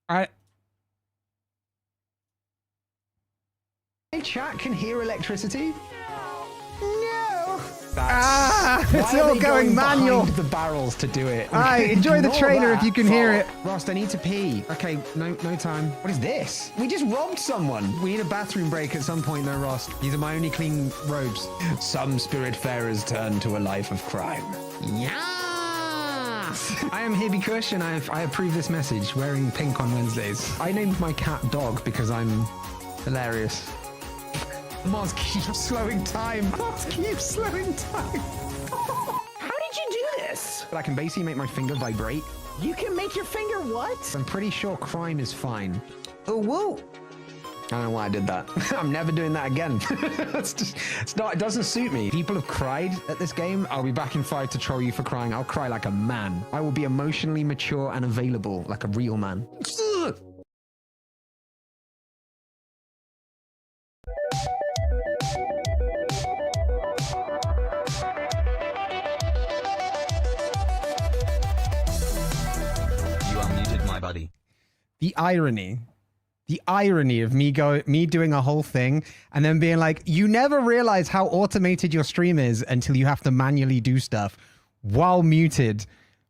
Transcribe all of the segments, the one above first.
My chat can hear electricity? No. It's all going manual. The barrels to do it. Enjoy the trailer if you can hear it. Rost, I need to pee. Okay, no time. What is this? We just robbed someone. We need a bathroom break at some point though, Rost. These are my only clean robes. Some spiritfarers turn to a life of crime. Yeah. I am Hibby Kush and I approve this message, wearing pink on Wednesdays. I named my cat Dog because I'm hilarious. Mars keeps slowing time. Mars keeps slowing time. How did you do this? I can basically make my finger vibrate. You can make your finger what? I'm pretty sure crime is fine. Oh, whoa. I don't know why I did that. I'm never doing that again. It doesn't suit me. People have cried at this game. I'll be back in 5 to troll you for crying. I'll cry like a man. I will be emotionally mature and available like a real man. Buddy. The irony of me doing a whole thing and then being like, you never realize how automated your stream is until you have to manually do stuff while muted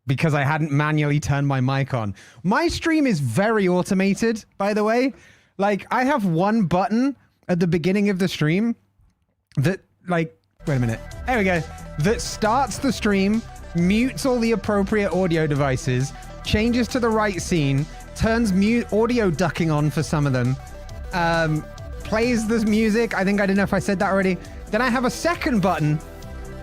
because I hadn't manually turned my mic on. My stream is very automated, by the way. Like, I have one button at the beginning of the stream that, like, wait a minute. There we go. That starts the stream, mutes all the appropriate audio devices, changes to the right scene, turns audio ducking on for some of them, plays this music. I don't know if I said that already. Then I have a second button,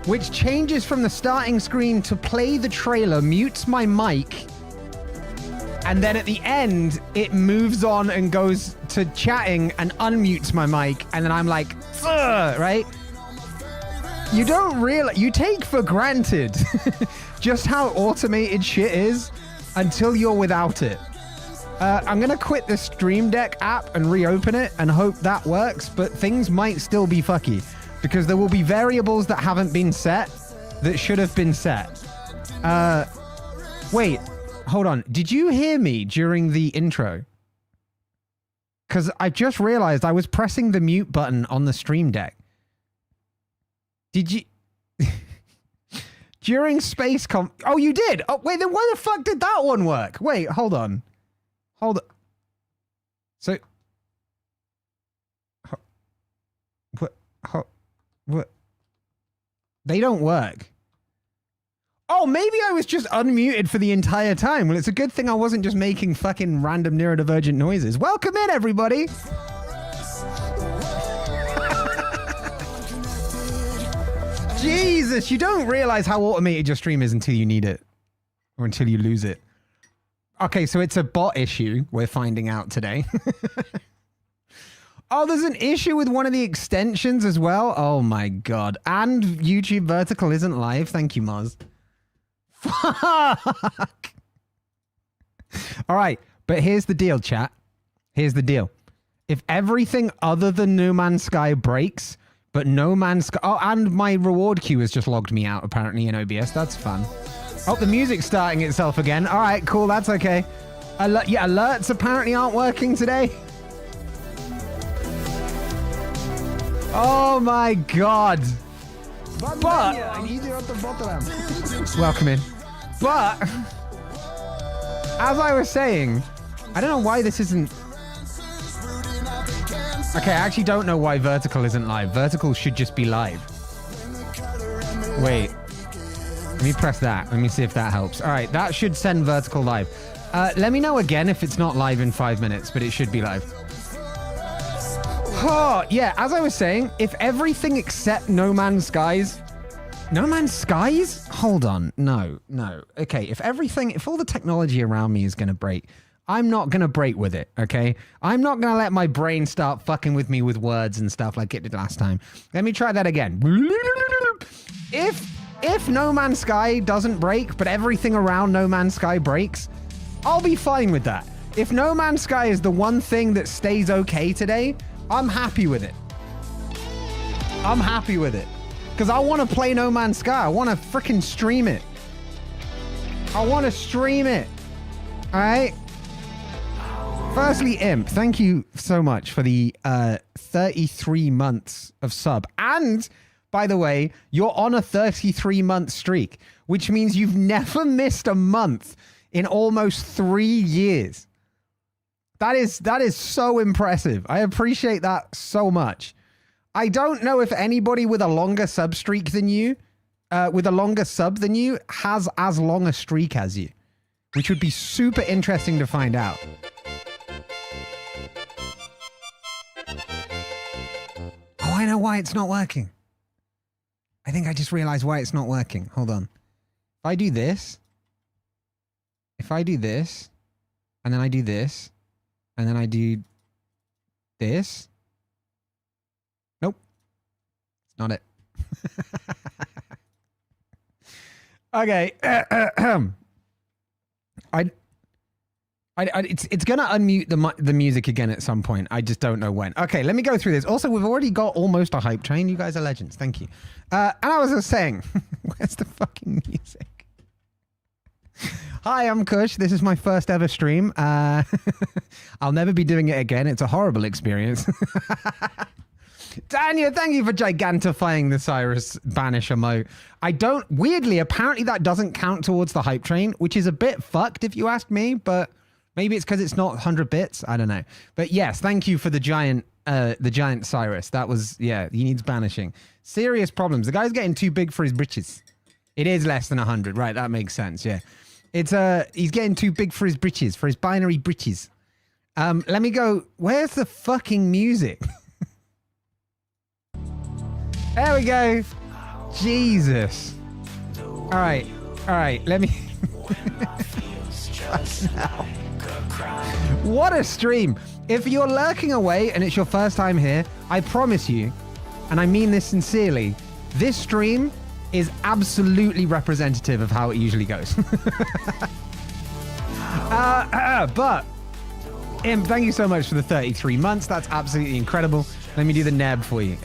which changes from the starting screen to play the trailer, mutes my mic, and then at the end, it moves on and goes to chatting and unmutes my mic, and then I'm like, ugh, right? You don't realize, you take for granted just how automated shit is until you're without it. I'm going to quit the Stream Deck app and reopen it and hope that works, but things might still be fucky because there will be variables that haven't been set that should have been set. Wait, hold on. Did you hear me during the intro? Because I just realized I was pressing the mute button on the Stream Deck. Did you... During space oh, you did? Oh, wait, then why the fuck did that one work? Wait, hold on. So... What? They don't work. Oh, maybe I was just unmuted for the entire time. Well, it's a good thing I wasn't just making fucking random neurodivergent noises. Welcome in, everybody. Jesus, you don't realize how automated your stream is until you need it. Or until you lose it. Okay, so it's a bot issue we're finding out today. Oh, there's an issue with one of the extensions as well? Oh my god. And YouTube Vertical isn't live. Thank you, Moz. Fuck! Alright, but here's the deal, chat. Here's the deal. If everything other than No Man's Sky breaks... But No Man's Sky... Oh, and my reward queue has just logged me out, apparently, in OBS. That's fun. Oh, the music's starting itself again. All right, cool. That's okay. Yeah, alerts apparently aren't working today. Oh, my God. But... Welcome in. But... As I was saying, I don't know why this isn't... Okay, I actually don't know why Vertical isn't live. Vertical should just be live. Wait. Let me press that. Let me see if that helps. All right, that should send Vertical live. Let me know again if it's not live in 5 minutes, but it should be live. Oh, yeah, as I was saying, if everything except No Man's Skies... No Man's Skies? Hold on. No. Okay, if all the technology around me is going to break... I'm not going to break with it, okay? I'm not going to let my brain start fucking with me with words and stuff like it did last time. Let me try that again. If No Man's Sky doesn't break, but everything around No Man's Sky breaks, I'll be fine with that. If No Man's Sky is the one thing that stays okay today, I'm happy with it. I'm happy with it. Because I want to play No Man's Sky. I want to freaking stream it. I want to stream it. All right? Firstly, Imp, thank you so much for the 33 months of sub. And, by the way, you're on a 33-month streak, which means you've never missed a month in almost 3 years. That is so impressive. I appreciate that so much. I don't know if anybody with a longer sub streak than you, with a longer sub than you, has as long a streak as you, which would be super interesting to find out. Oh, I know why it's not working. I think I just realized why it's not working. Hold on. If I do this, and then I do this, and then I do this. Nope. It's not it. Okay. It's gonna unmute the music again at some point. I just don't know when. Okay, let me go through this. Also, we've already got almost a hype train. You guys are legends. Thank you. And I was just saying, where's the fucking music? Hi, I'm Kush. This is my first ever stream. I'll never be doing it again. It's a horrible experience. Daniel, thank you for gigantifying the Cyrus banish emote. Weirdly, apparently that doesn't count towards the hype train, which is a bit fucked if you ask me, but maybe it's because it's not 100 bits. I don't know. But yes, thank you for the giant Cyrus. That was, yeah, he needs banishing. Serious problems. The guy's getting too big for his britches. It is less than 100, right? That makes sense, yeah. He's getting too big for his britches, for his binary britches. Let me go. Where's the fucking music? There we go. Jesus. All right. Let me. What a stream. If you're lurking away and it's your first time here, I promise you, and I mean this sincerely, this stream is absolutely representative of how it usually goes. But, Imp, thank you so much for the 33 months. That's absolutely incredible. Let me do the neb for you.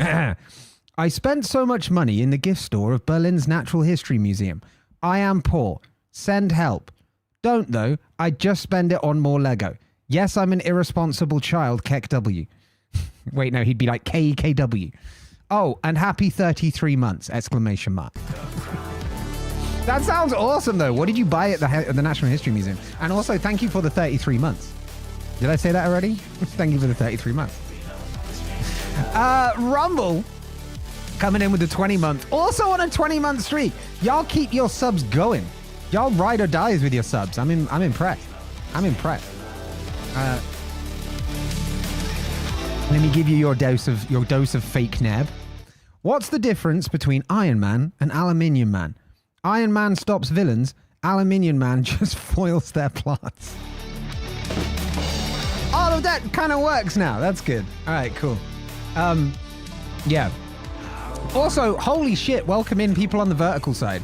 I spent so much money in the gift store of Berlin's Natural History Museum. I am poor. Send help. Don't, though. I just spend it on more Lego. Yes, I'm an irresponsible child, KEKW. Wait, no, he'd be like KEKW. Oh, and happy 33 months, exclamation mark. That sounds awesome, though. What did you buy at the National History Museum? And also, thank you for the 33 months. Did I say that already? Thank you for the 33 months. Rumble, coming in with the 20-month. Also on a 20-month streak. Y'all keep your subs going. Y'all ride or dies with your subs. I'm impressed. I'm impressed. Let me give you your dose of fake neb. What's the difference between Iron Man and Aluminium Man? Iron Man stops villains. Aluminium Man just foils their plots. All of that kind of works now. That's good. All right, cool. Yeah. Also, holy shit, welcome in people on the vertical side.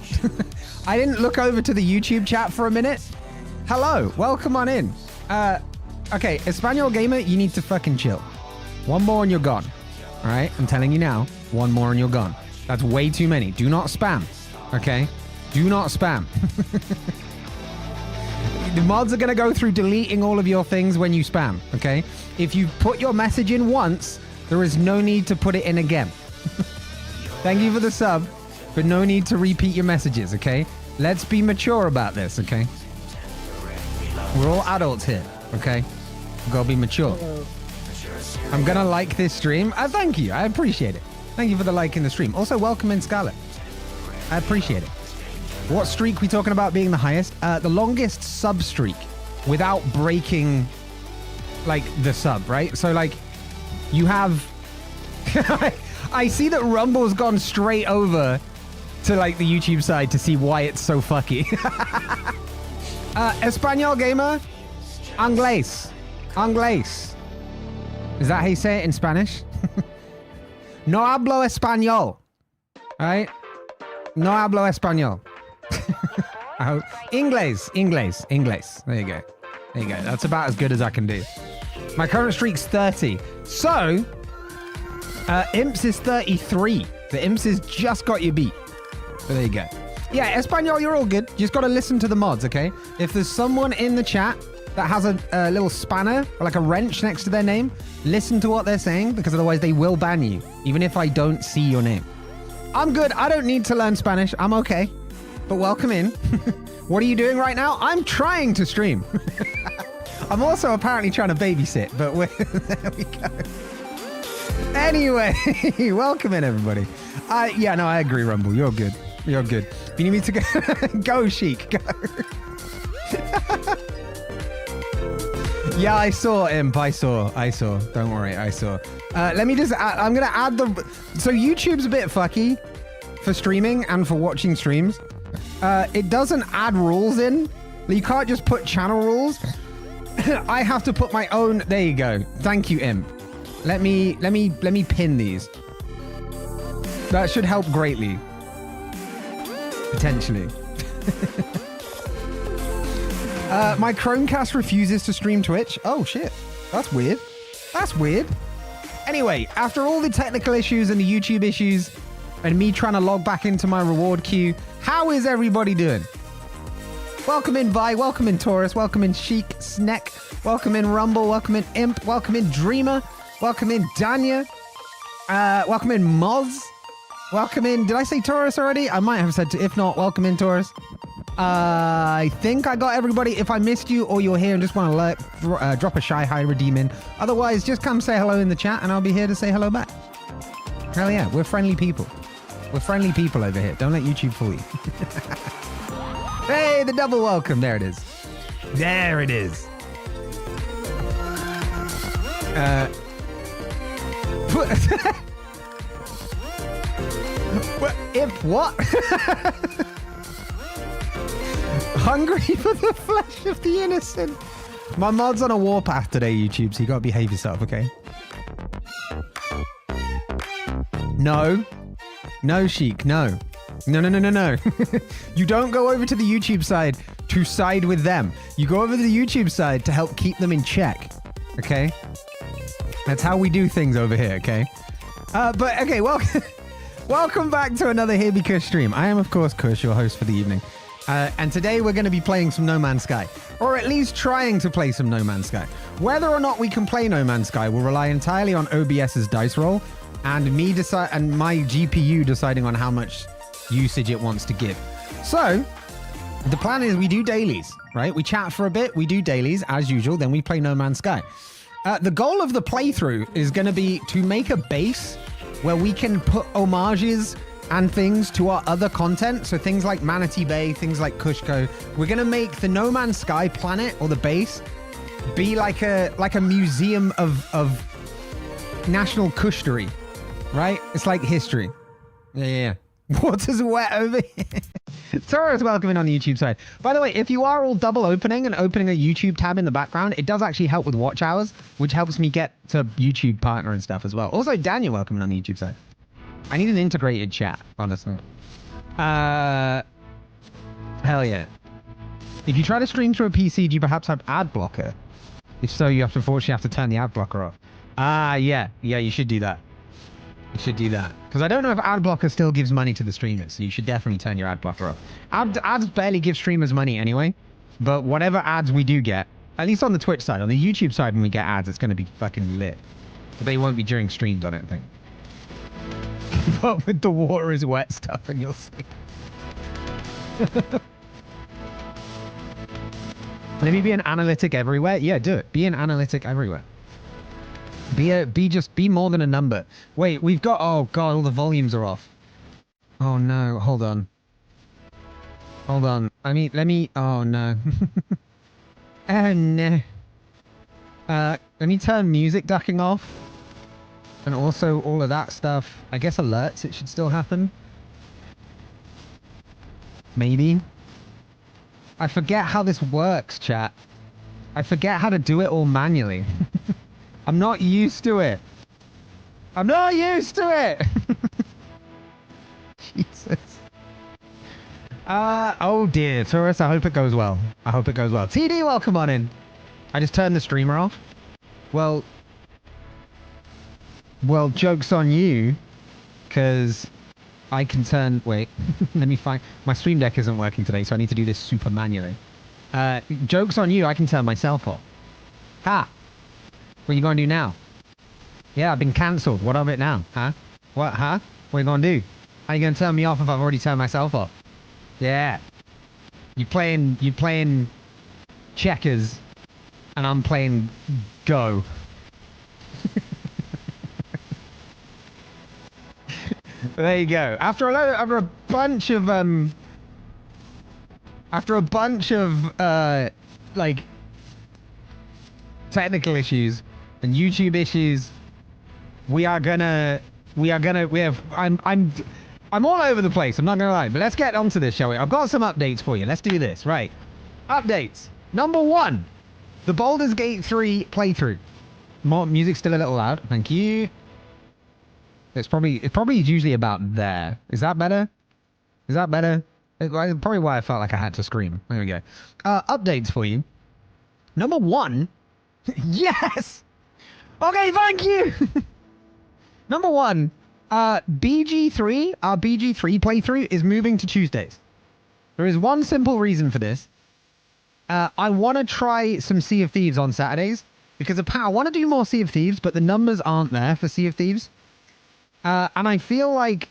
I didn't look over to the YouTube chat for a minute. Hello, welcome on in. Okay, Espanol Gamer, you need to fucking chill. One more and you're gone. All right, I'm telling you now, one more and you're gone. That's way too many. Do not spam, okay? Do not spam. The mods are going to go through deleting all of your things when you spam, okay? If you put your message in once, there is no need to put it in again. Thank you for the sub, but no need to repeat your messages, okay? Let's be mature about this, okay? We're all adults here, okay? We've got to be mature. I'm going to like this stream. Thank you. I appreciate it. Thank you for the like in the stream. Also, welcome in Scarlet. I appreciate it. What streak we talking about being the highest? The longest sub streak without breaking, like, the sub, right? So, like, you have... I see that Rumble's gone straight over to, like, the YouTube side to see why it's so fucky. Espanol Gamer? Anglés. Anglés. Is that how you say it in Spanish? No hablo español. Right? No hablo español. Inglés. Inglés. Inglés. There you go. There you go. That's about as good as I can do. My current streak's 30. So, Imps is 33. The Imps has just got you beat. So there you go. Yeah, Espanol, you're all good. You just got to listen to the mods, okay? If there's someone in the chat that has a little spanner or like a wrench next to their name, listen to what they're saying, because otherwise they will ban you, even if I don't see your name. I'm good. I don't need to learn Spanish. I'm okay. But welcome in. What are you doing right now? I'm trying to stream. I'm also apparently trying to babysit, but there we go. Anyway, welcome in, everybody. Yeah, no, I agree, Rumble. You're good. You're good. If you need me to go, go, Sheik, go. Yeah, I saw, Imp. I saw. Don't worry, I saw. Let me just add, I'm going to add the... So YouTube's a bit fucky for streaming and for watching streams. It doesn't add rules in. You can't just put channel rules. I have to put my own... There you go. Thank you, Imp. Let me pin these. That should help greatly. Potentially. My Chromecast refuses to stream Twitch. Oh, shit. That's weird. That's weird. Anyway, after all the technical issues and the YouTube issues and me trying to log back into my reward queue, how is everybody doing? Welcome in, Vi. Welcome in, Taurus. Welcome in, Sheik, Sneck. Welcome in, Rumble. Welcome in, Imp. Welcome in, Dreamer. Welcome in, Danya. Welcome in, Moz. Welcome in... Did I say Taurus already? I might have said... If not, welcome in, Taurus. I think I got everybody. If I missed you or you're here and just want to alert, drop a shy hi, redeem in. Otherwise, just come say hello in the chat and I'll be here to say hello back. Hell yeah, we're friendly people. We're friendly people over here. Don't let YouTube fool you. Hey, the double welcome. There it is. There it is. If what? Hungry for the flesh of the innocent. My mod's on a warpath today, YouTube, so you gotta behave yourself, okay? No. No, Sheik, no. No. You don't go over to the YouTube side to side with them. You go over to the YouTube side to help keep them in check, okay? That's how we do things over here, okay? But, okay, welcome back to another Here Be Kush stream. I am, of course, Kush, your host for the evening. And today we're going to be playing some No Man's Sky. Or at least trying to play some No Man's Sky. Whether or not we can play No Man's Sky will rely entirely on OBS's dice roll and my GPU deciding on how much usage it wants to give. So, the plan is we do dailies, right? We chat for a bit, we do dailies as usual, then we play No Man's Sky. The goal of the playthrough is going to be to make a base where we can put homages and things to our other content. So things like Manatee Bay, things like Kushko. We're going to make the No Man's Sky planet or the base be like a museum of national kushdery, right? It's like history. Yeah. Water's wet over here. Taurus, welcome in on the YouTube side. By the way, if you are all double opening and opening a YouTube tab in the background, it does actually help with watch hours, which helps me get to YouTube partner and stuff as well. Also, Daniel, welcome in on the YouTube side. I need an integrated chat, honestly. Hell yeah. If you try to stream through a PC, do you perhaps have ad blocker? If so, you unfortunately have to turn the ad blocker off. Yeah, you should do that. You should do that. Because I don't know if ad blocker still gives money to the streamers, so you should definitely turn your ad blocker off. Ads barely give streamers money anyway, but whatever ads we do get, at least on the Twitch side, on the YouTube side when we get ads, it's going to be fucking lit. But they won't be during streams, I don't think. But with the water is wet stuff and you'll see. Let me be an analytic everywhere. Yeah, do it. Be an analytic everywhere. Be more than a number. Wait, we've got... Oh, God, all the volumes are off. Oh, no. Hold on. I mean, let me... Oh, no. Oh, no. Let me turn music ducking off. And also all of that stuff. I guess alerts, it should still happen. Maybe. I forget how this works, chat. I forget how to do it all manually. I'm not used to it. Jesus. Oh dear, Taurus, I hope it goes well. TD, welcome on in. I just turned the streamer off. Well, joke's on you, because I can turn... Wait, let me find... My Stream Deck isn't working today, so I need to do this super manually. Joke's on you. I can turn myself off. Ha! What are you going to do now? Yeah, I've been cancelled. What of it now? Huh? What? Huh? What are you going to do? How are you going to turn me off if I've already turned myself off? Yeah. You playing checkers and I'm playing Go. There you go. After a bunch of like technical issues and YouTube issues, I'm all over the place. I'm not gonna lie, but let's get onto this, shall we? I've got some updates for you. Let's do this. Right. Updates. Number 1, the Baldur's Gate 3 playthrough. More music's still a little loud. Thank you. It's probably usually about there. Is that better? Is that better? It's probably why I felt like I had to scream. There we go. Updates for you. Number 1. Yes! Okay, thank you! Number 1. BG3, our BG3 playthrough is moving to Tuesdays. There is one simple reason for this. I want to try some Sea of Thieves on Saturdays. Because I want to do more Sea of Thieves, but the numbers aren't there for Sea of Thieves. And I feel like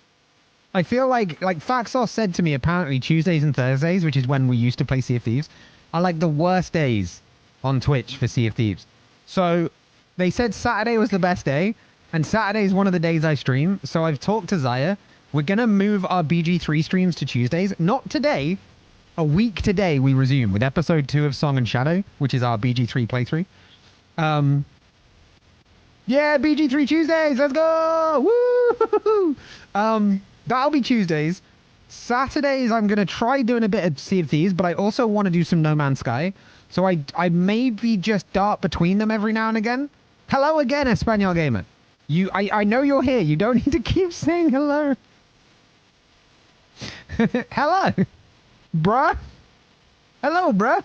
Faxos said to me, apparently Tuesdays and Thursdays, which is when we used to play Sea of Thieves, are like the worst days on Twitch for Sea of Thieves. So they said Saturday was the best day, and Saturday is one of the days I stream. So I've talked to Zaya. We're going to move our BG3 streams to Tuesdays. Not today. A week today we resume with episode 2 of Song and Shadow, which is our BG3 playthrough. Yeah, BG3 Tuesdays, let's go! Woo! That'll be Tuesdays. Saturdays, I'm going to try doing a bit of Sea of Thieves, but I also want to do some No Man's Sky. So I maybe just dart between them every now and again. Hello again, Espanol Gamer. I know you're here. You don't need to keep saying hello. Hello. Bruh. Hello, bruh.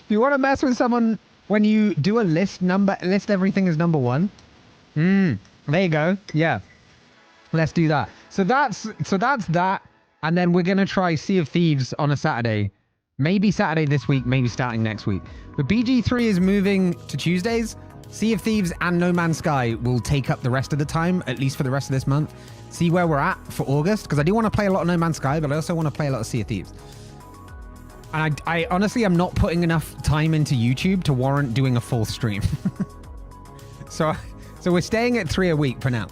You want to mess with someone when you do a list everything as number 1? There you go. Yeah. Let's do that. So that's that. And then we're going to try Sea of Thieves on a Saturday. Maybe Saturday this week, maybe starting next week. But BG3 is moving to Tuesdays. Sea of Thieves and No Man's Sky will take up the rest of the time, at least for the rest of this month. See where we're at for August, because I do want to play a lot of No Man's Sky, but I also want to play a lot of Sea of Thieves. And I honestly am not putting enough time into YouTube to warrant doing a full stream. So we're staying at 3 a week for now.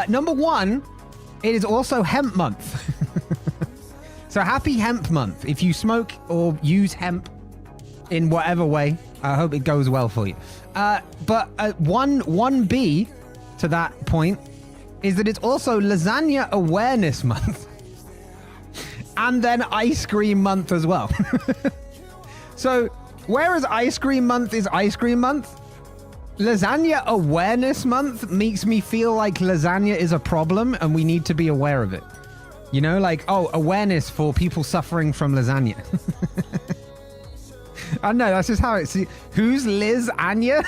Number 1, it is also hemp month. So happy hemp month. If you smoke or use hemp in whatever way, I hope it goes well for you. But 1B to that point is that it's also Lasagna Awareness Month. And then Ice Cream Month as well. So, whereas Ice Cream Month is Ice Cream Month, Lasagna Awareness Month makes me feel like lasagna is a problem and we need to be aware of it. You know, like, oh, awareness for people suffering from lasagna. I don't know, that's just how it's... Who's Liz Anya?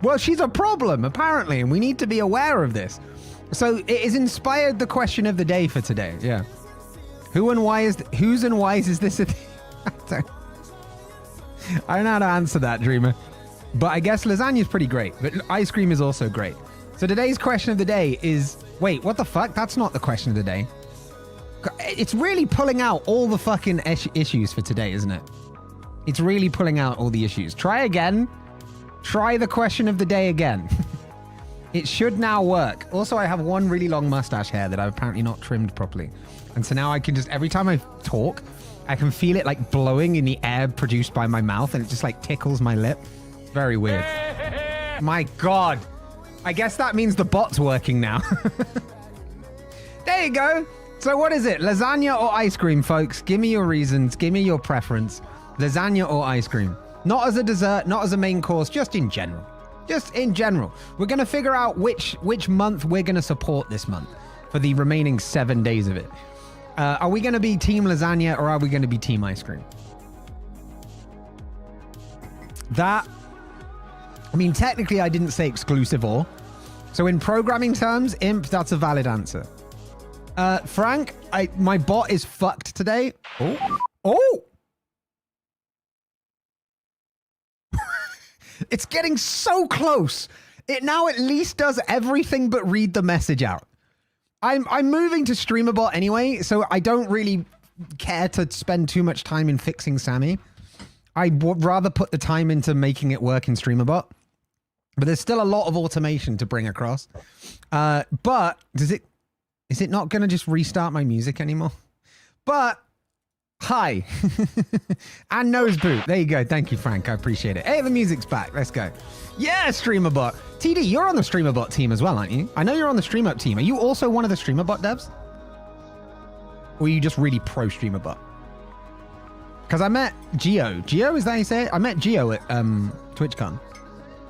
Well, she's a problem, apparently, and we need to be aware of this. So it has inspired the question of the day for today. Yeah. Whose and why is this a thing? I don't know how to answer that, Dreamer. But I guess lasagna is pretty great. But ice cream is also great. So today's question of the day is... Wait, what the fuck? That's not the question of the day. It's really pulling out all the fucking issues for today, isn't it? It's really pulling out all the issues. Try again. Try the question of the day again. It should now work. Also, I have one really long mustache hair that I've apparently not trimmed properly. And so now I can just, every time I talk, I can feel it like blowing in the air produced by my mouth and it just like tickles my lip. Very weird. My God. I guess that means the bot's working now. There you go. So what is it? Lasagna or ice cream, folks? Give me your reasons. Give me your preference. Lasagna or ice cream. Not as a dessert, not as a main course, just in general. Just in general. We're going to figure out which month we're going to support this month for the remaining 7 days of it. Are we going to be team lasagna or are we going to be team ice cream? That, I mean, technically I didn't say exclusive or. So in programming terms, imp, that's a valid answer. Frank, my bot is fucked today. Oh! It's getting so close. It now at least does everything but read the message out. I'm moving to StreamerBot anyway, so I don't really care to spend too much time in fixing Sammy. I would rather put the time into making it work in StreamerBot. But there's still a lot of automation to bring across. But is it not going to just restart my music anymore? But hi. And nose boot. There you go. Thank you, Frank. I appreciate it. Hey, the music's back. Let's go. Yeah, StreamerBot. TD, you're on the StreamerBot team as well, aren't you? I know you're on the StreamUp team. Are you also one of the StreamerBot devs? Or are you just really pro StreamerBot? Because I met Geo. Geo, is that how you say it? I met Geo at TwitchCon.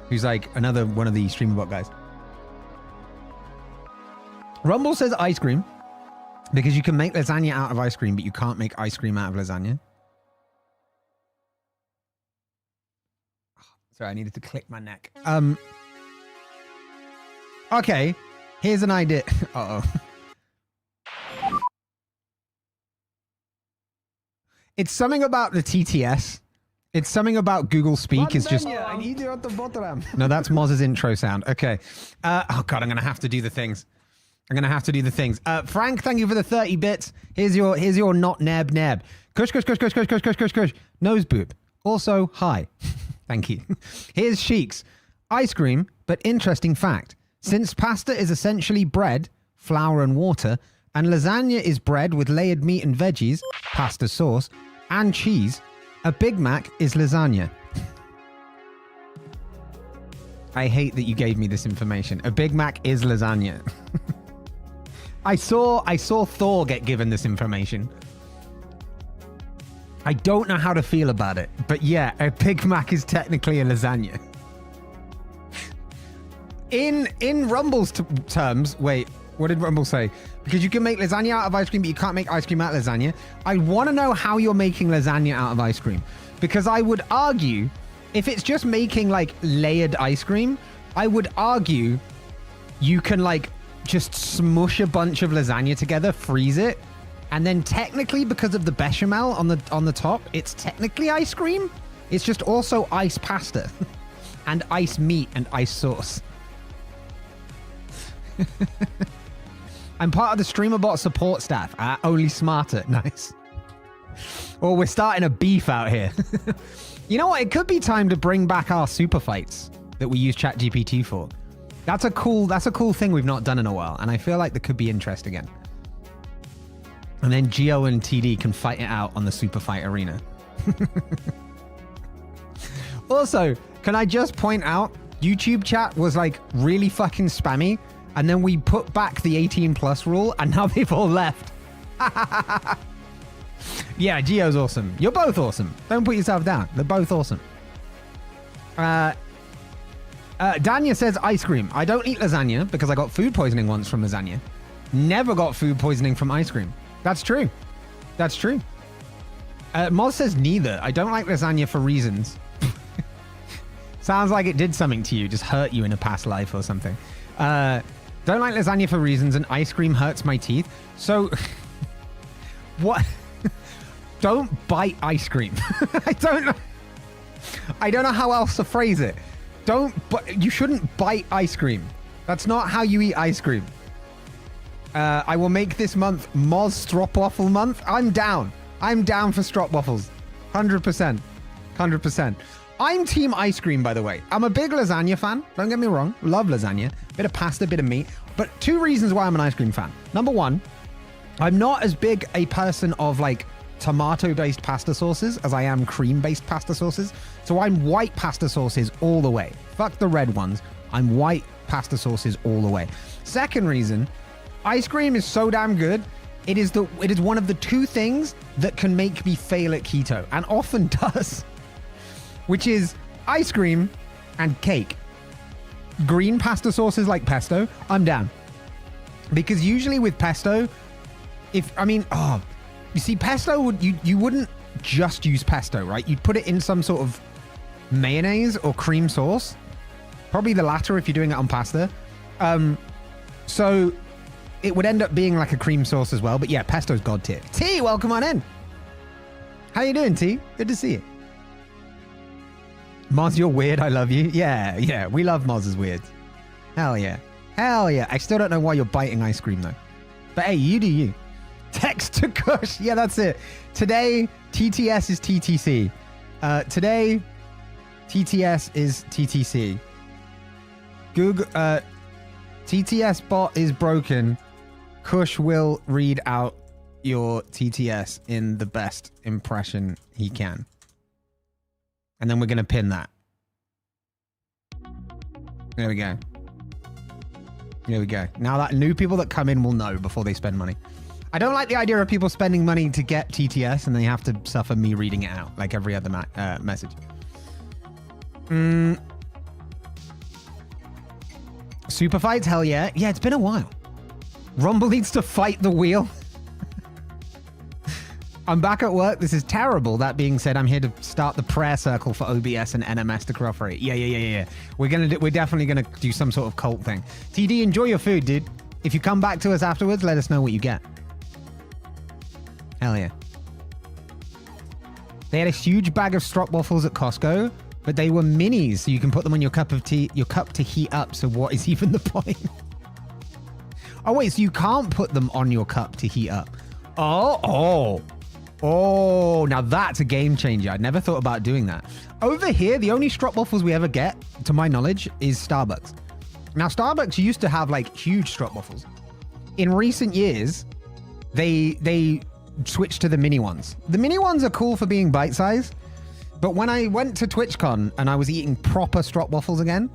Who's like another one of the StreamerBot guys. Rumble says ice cream. Because you can make lasagna out of ice cream, but you can't make ice cream out of lasagna. Sorry, I needed to click my neck. Okay, here's an idea. Uh-oh. It's something about the TTS. It's something about Google Speak is just... I need you at the bottom. No, that's Moz's intro sound. Okay. Oh, God, I'm going to have to do the things. Frank, thank you for the 30 bits. Here's your not neb neb. Kush. Nose boop. Also, hi. Thank you. Here's Sheik's. Ice cream, but interesting fact. Since pasta is essentially bread, flour and water, and lasagna is bread with layered meat and veggies, pasta sauce, and cheese, a Big Mac is lasagna. I hate that you gave me this information. A Big Mac is lasagna. I saw Thor get given this information. I don't know how to feel about it, but yeah, a Big Mac is technically a lasagna. In Rumble's terms, wait, what did Rumble say? Because you can make lasagna out of ice cream, but you can't make ice cream out of lasagna. I want to know how you're making lasagna out of ice cream. Because I would argue, if it's just making like layered ice cream, I would argue you can like just smush a bunch of lasagna together, freeze it, and then technically, because of the bechamel on the top, it's technically ice cream. It's just also ice pasta and ice meat and ice sauce. I'm part of the StreamerBot support staff. Only smarter. Nice. Well, we're starting a beef out here. You know what? It could be time to bring back our super fights that we use ChatGPT for. That's a cool thing we've not done in a while, and I feel like there could be interest again. And then Geo and TD can fight it out on the super fight arena. Also, can I just point out, YouTube chat was like really fucking spammy, and then we put back the 18+ rule, and now they've all left. Yeah, Geo's awesome. You're both awesome. Don't put yourself down. They're both awesome. Danya says ice cream. I don't eat lasagna because I got food poisoning once from lasagna. Never got food poisoning from ice cream. That's true. That's true. Moz says neither. I don't like lasagna for reasons. Sounds like it did something to you. Just hurt you in a past life or something. Don't like lasagna for reasons, and ice cream hurts my teeth. So, what? Don't bite ice cream. I don't know how else to phrase it. You shouldn't bite ice cream. That's not how you eat ice cream. I will make this month Moz Stroopwafel month. I'm down. I'm down for Stroopwafels. 100%. 100%. I'm team ice cream, by the way. I'm a big lasagna fan. Don't get me wrong. Love lasagna. Bit of pasta, bit of meat. But 2 reasons why I'm an ice cream fan. Number 1, I'm not as big a person of like tomato-based pasta sauces as I am cream-based pasta sauces. So I'm white pasta sauces all the way. Fuck the red ones. I'm white pasta sauces all the way. Second reason, ice cream is so damn good. It is one of the 2 things that can make me fail at keto, and often does, which is ice cream and cake. Green pasta sauces like pesto, I'm down. Because usually with pesto, you see, pesto, you wouldn't just use pesto, right? You'd put it in some sort of mayonnaise or cream sauce. Probably the latter if you're doing it on pasta. So it would end up being like a cream sauce as well. But yeah, pesto's god tier. T, welcome on in. How you doing, T? Good to see you. Moz, you're weird. I love you. Yeah. We love Moz as weird. Hell yeah. I still don't know why you're biting ice cream though. But hey, you do you. Text to Kush. Yeah, that's it. Today, TTS is TTC. Today, TTS is TTC. Google, TTS bot is broken. Kush will read out your TTS in the best impression he can. And then we're going to pin that. There we go. Now that new people that come in will know before they spend money. I don't like the idea of people spending money to get TTS and they have to suffer me reading it out like every other message. Super fights? Hell yeah. Yeah, it's been a while. Rumble needs to fight the wheel. I'm back at work. This is terrible. That being said, I'm here to start the prayer circle for OBS and NMS to corroborate. Yeah. We're definitely gonna do some sort of cult thing. TD, enjoy your food, dude. If you come back to us afterwards, let us know what you get. Hell yeah. They had a huge bag of stroopwafels at Costco, but they were minis, so you can put them on your cup to heat up. So what is even the point? Oh wait, so you can't put them on your cup to heat up. Oh, now that's a game changer. I never thought about doing that. Over here, the only stroopwafels we ever get, to my knowledge, is Starbucks. Now, Starbucks used to have like huge stroopwafels. In recent years, they switched to the mini ones. The mini ones are cool for being bite-sized, but when I went to TwitchCon and I was eating proper stroopwafels again,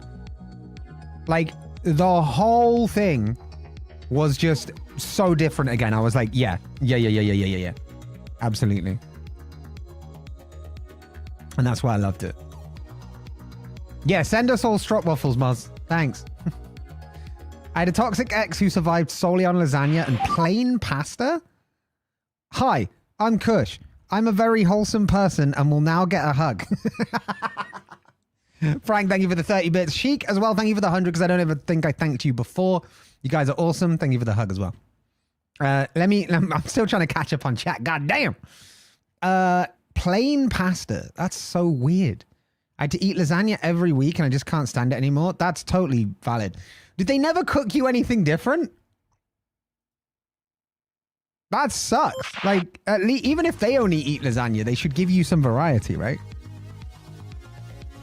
like the whole thing was just so different again. I was like, yeah. Absolutely. And that's why I loved it. Yeah, send us all stroopwafels, Muzz. Thanks. I had a toxic ex who survived solely on lasagna and plain pasta. Hi, I'm Kush. I'm a very wholesome person and will now get a hug. Frank, thank you for the 30 bits. Sheik as well, thank you for the 100 because I don't ever think I thanked you before. You guys are awesome. Thank you for the hug as well. I'm still trying to catch up on chat. God damn. Plain pasta. That's so weird. I had to eat lasagna every week and I just can't stand it anymore. That's totally valid. Did they never cook you anything different? That sucks. Like, at least, even if they only eat lasagna, they should give you some variety, right?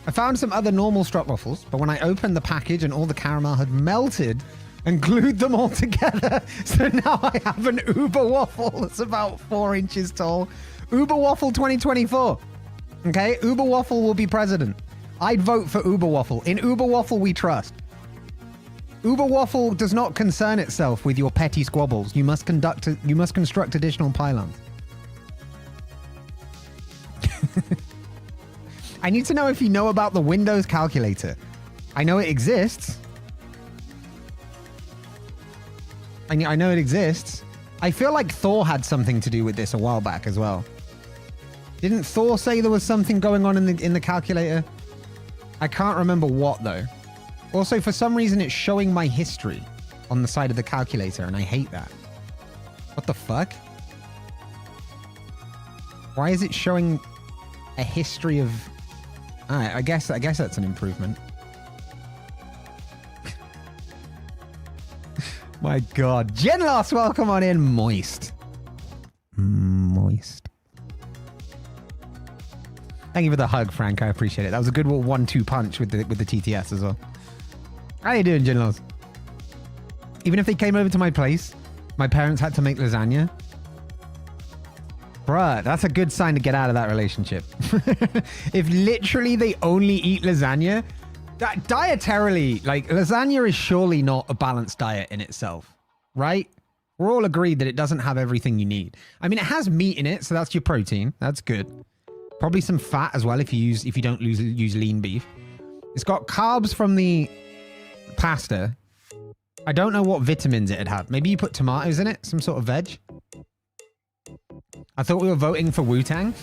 I found some other normal stroopwafels, but when I opened the package and all the caramel had melted and glued them all together, so now I have an Uber waffle that's about 4 inches tall. Uber waffle 2024. Okay, Uber waffle will be president. I'd vote for Uber waffle. In Uber waffle, we trust. Uber waffle does not concern itself with your petty squabbles. You must construct additional pylons. I need to know if you know about the Windows calculator. I know it exists. I know it exists. I feel like Thor had something to do with this a while back as well. Didn't Thor say there was something going on in the calculator? I can't remember what though. Also, for some reason, it's showing my history on the side of the calculator, and I hate that. What the fuck? Why is it showing a history of... I guess that's an improvement. My God. Genlos, welcome on in. Moist. Thank you for the hug, Frank. I appreciate it. That was a good 1-2 punch with the TTS as well. How you doing, Genlos? Even if they came over to my place, my parents had to make lasagna. Bruh, that's a good sign to get out of that relationship. If literally they only eat lasagna, that dietarily, like, lasagna is surely not a balanced diet in itself, right? We're all agreed that it doesn't have everything you need. I mean, it has meat in it, so that's your protein. That's good. Probably some fat as well if you don't use lean beef. It's got carbs from the pasta. I don't know what vitamins it'd have. Maybe you put tomatoes in it, some sort of veg. I thought we were voting for Wu-Tang.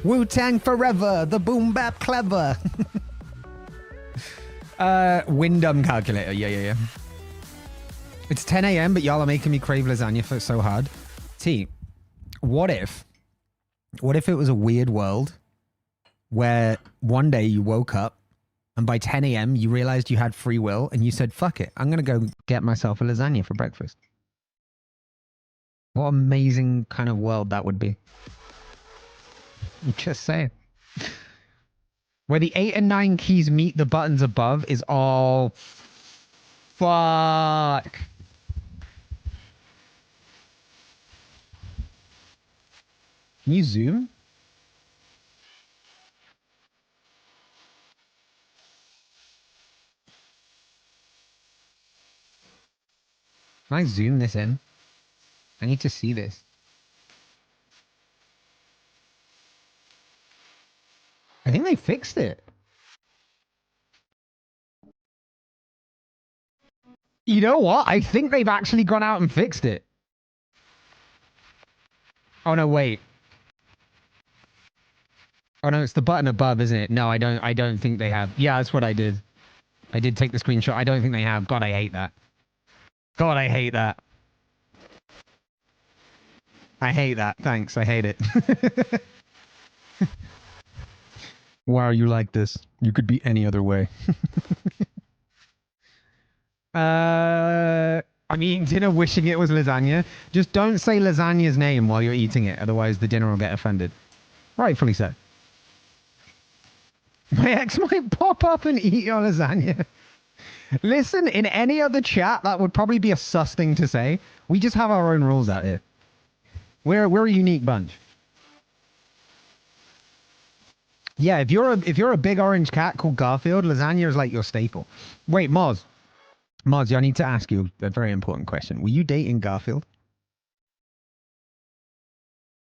Wu-Tang forever, the boom bap clever. Wyndham calculator. Yeah. It's 10 a.m., but y'all are making me crave lasagna for so hard. T, what if it was a weird world where one day you woke up and by 10 a.m. you realized you had free will and you said, fuck it, I'm going to go get myself a lasagna for breakfast. What amazing kind of world that would be. I'm just saying. Where the 8 and 9 keys meet the buttons above is all... Fuck. Can you zoom? Can I zoom this in? I need to see this. I think they fixed it. You know what? I think they've actually gone out and fixed it. Oh no, wait. Oh no, it's the button above, isn't it? No, I don't think they have. Yeah, that's what I did. I did take the screenshot. I don't think they have. God, I hate that. God, I hate that. I hate that. Thanks. I hate it. Why are you like this? You could be any other way. I'm eating dinner wishing it was lasagna. Just don't say lasagna's name while you're eating it. Otherwise, the dinner will get offended. Rightfully so. My ex might pop up and eat your lasagna. Listen, in any other chat, that would probably be a sus thing to say. We just have our own rules out here. We're a unique bunch. Yeah, if you're a big orange cat called Garfield, lasagna is like your staple. Wait, Moz, I need to ask you a very important question. Were you dating Garfield?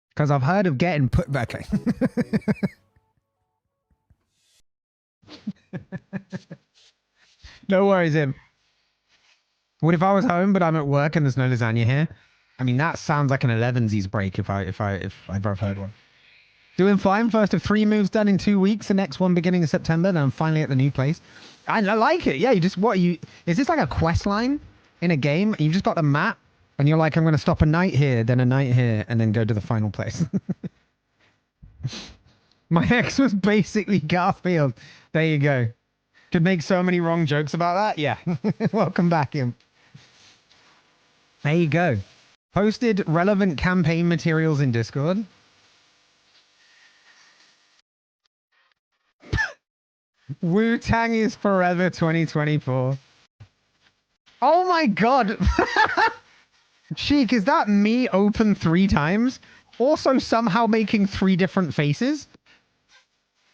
Because I've heard of getting put back. Okay. No worries, him. What if I was home but I'm at work and there's no lasagna here? I mean, that sounds like an 11sies break if I've ever heard one. Doing fine. First of 3 moves done in 2 weeks. The next one beginning of September. Then I'm finally at the new place. I like it. Yeah, you just is this like a quest line in a game? You've just got a map and you're like, I'm going to stop a night here, then a night here, and then go to the final place. My ex was basically Garfield. There you go. Could make so many wrong jokes about that. Yeah. Welcome back, him. There you go. Posted relevant campaign materials in Discord. Wu-Tang is forever 2024. Oh my god. Sheik, is that me open 3 times? Also somehow making 3 different faces?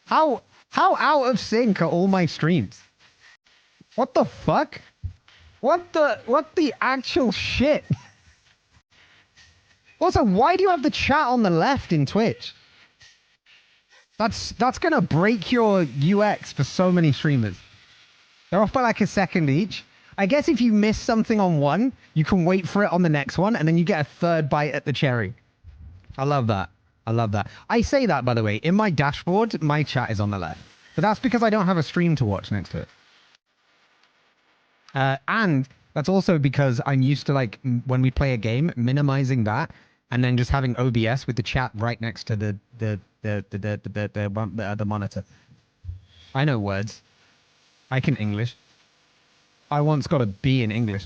How out of sync are all my streams? What the fuck? What the actual shit? Also, why do you have the chat on the left in Twitch? That's gonna break your UX for so many streamers. They're off by like a second each. I guess if you miss something on one, you can wait for it on the next one, and then you get a 3rd bite at the cherry. I love that. I love that. I say that, by the way. In my dashboard, my chat is on the left. But that's because I don't have a stream to watch next to it. And that's also because I'm used to, like, when we play a game, minimizing that, and then just having OBS with the chat right next to the monitor. I know words. I can English. I once got a B in English.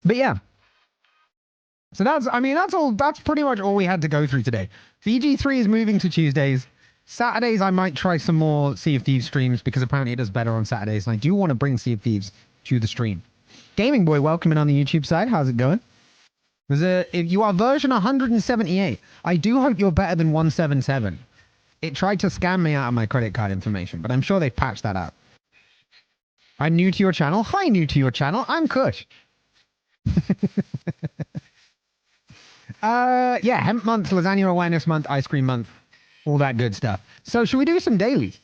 But yeah. So that's pretty much all we had to go through today. VG3 is moving to Tuesdays. Saturdays, I might try some more Sea of Thieves streams because apparently it does better on Saturdays. And I do want to bring Sea of Thieves to the stream. Gaming Boy, welcome in on the YouTube side. How's it going? If you are version 178, I do hope you're better than 177. It tried to scam me out of my credit card information, but I'm sure they've patched that out. I'm new to your channel. Hi, new to your channel. I'm Kush. Yeah, hemp month, lasagna awareness month, ice cream month, all that good stuff. So should we do some dailies?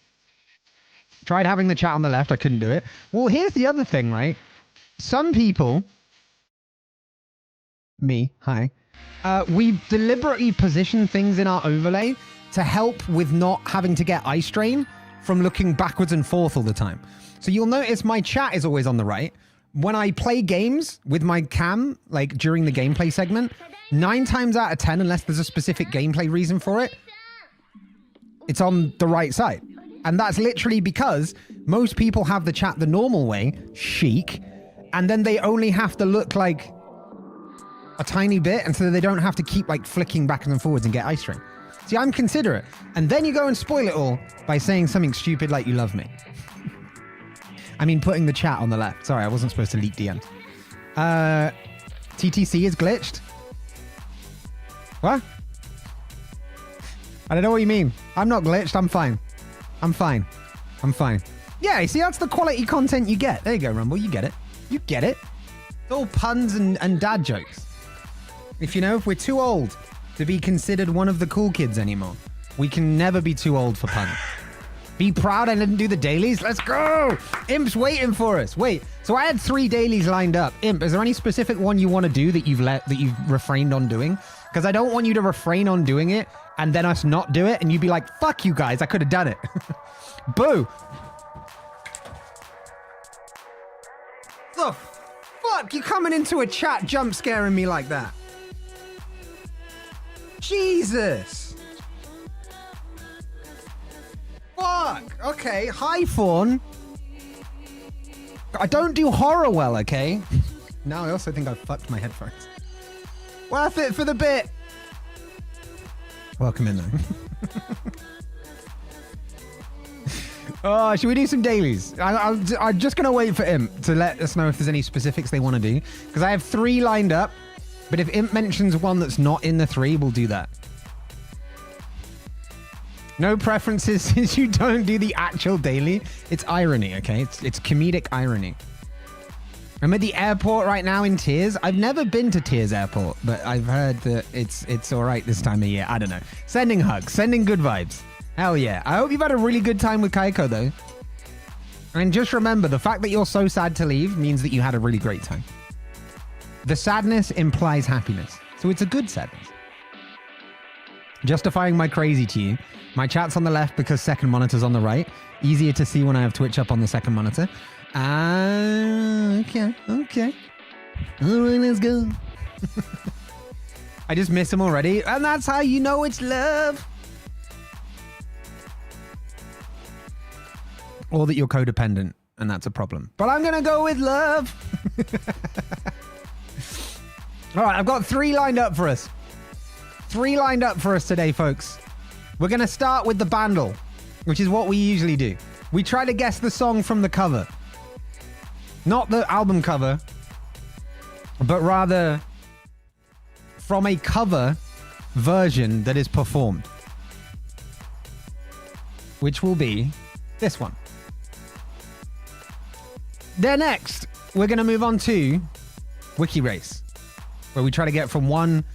Tried having the chat on the left. I couldn't do it. Well, here's the other thing, right? Some people, me, hi, we deliberately position things in our overlay to help with not having to get eye strain from looking backwards and forth all the time. So you'll notice my chat is always on the right. When I play games with my cam, like during the gameplay segment, 9 times out of 10, unless there's a specific gameplay reason for it, it's on the right side. And that's literally because most people have the chat the normal way, chic, and then they only have to look like a tiny bit, and so they don't have to keep like flicking backwards and forwards and get eye strain. See, I'm considerate. And then you go and spoil it all by saying something stupid like you love me. I mean, putting the chat on the left. Sorry, I wasn't supposed to leak the end. TTC is glitched. What? I don't know what you mean. I'm not glitched. I'm fine. I'm fine. I'm fine. Yeah, you see, that's the quality content you get. There you go, Rumble. You get it. You get it. It's all puns and dad jokes. If we're too old to be considered one of the cool kids anymore, we can never be too old for puns. Be proud I didn't do the dailies. Let's go. Imp's waiting for us. Wait, so I had 3 dailies lined up. Imp, is there any specific one you want to do that you've refrained on doing? Because I don't want you to refrain on doing it and then us not do it and you'd be like, fuck you guys, I could have done it. Boo. The fuck? You coming into a chat jump scaring me like that? Jesus. Fuck. Okay, hi, Fawn. I don't do horror well, okay? Now I also think I've fucked my headphones. Worth it for the bit. Welcome in, though. Oh, should we do some dailies? I'm just going to wait for Imp to let us know if there's any specifics they want to do. Because I have 3 lined up. But if Imp mentions one that's not in the 3, we'll do that. No preferences since you don't do the actual daily. It's irony, okay? It's comedic irony. I'm at the airport right now in Tears. I've never been to Tears Airport, but I've heard that it's all right this time of year. I don't know. Sending hugs, sending good vibes. Hell yeah. I hope you've had a really good time with Kaiko, though. And just remember, the fact that you're so sad to leave means that you had a really great time. The sadness implies happiness, so it's a good sadness. Justifying my crazy to you. My chat's on the left because second monitor's on the right. Easier to see when I have Twitch up on the second monitor. Okay. All right, let's go. I just miss him already, and that's how you know it's love. Or that you're codependent, and that's a problem. But I'm gonna go with love. All right, I've got 3 lined up for us. 3 lined up for us today, folks. We're going to start with the bandle, which is what we usually do. We try to guess the song from the cover. Not the album cover, but rather from a cover version that is performed. Which will be this one. Then next, we're going to move on to Wiki Race, where we try to get from one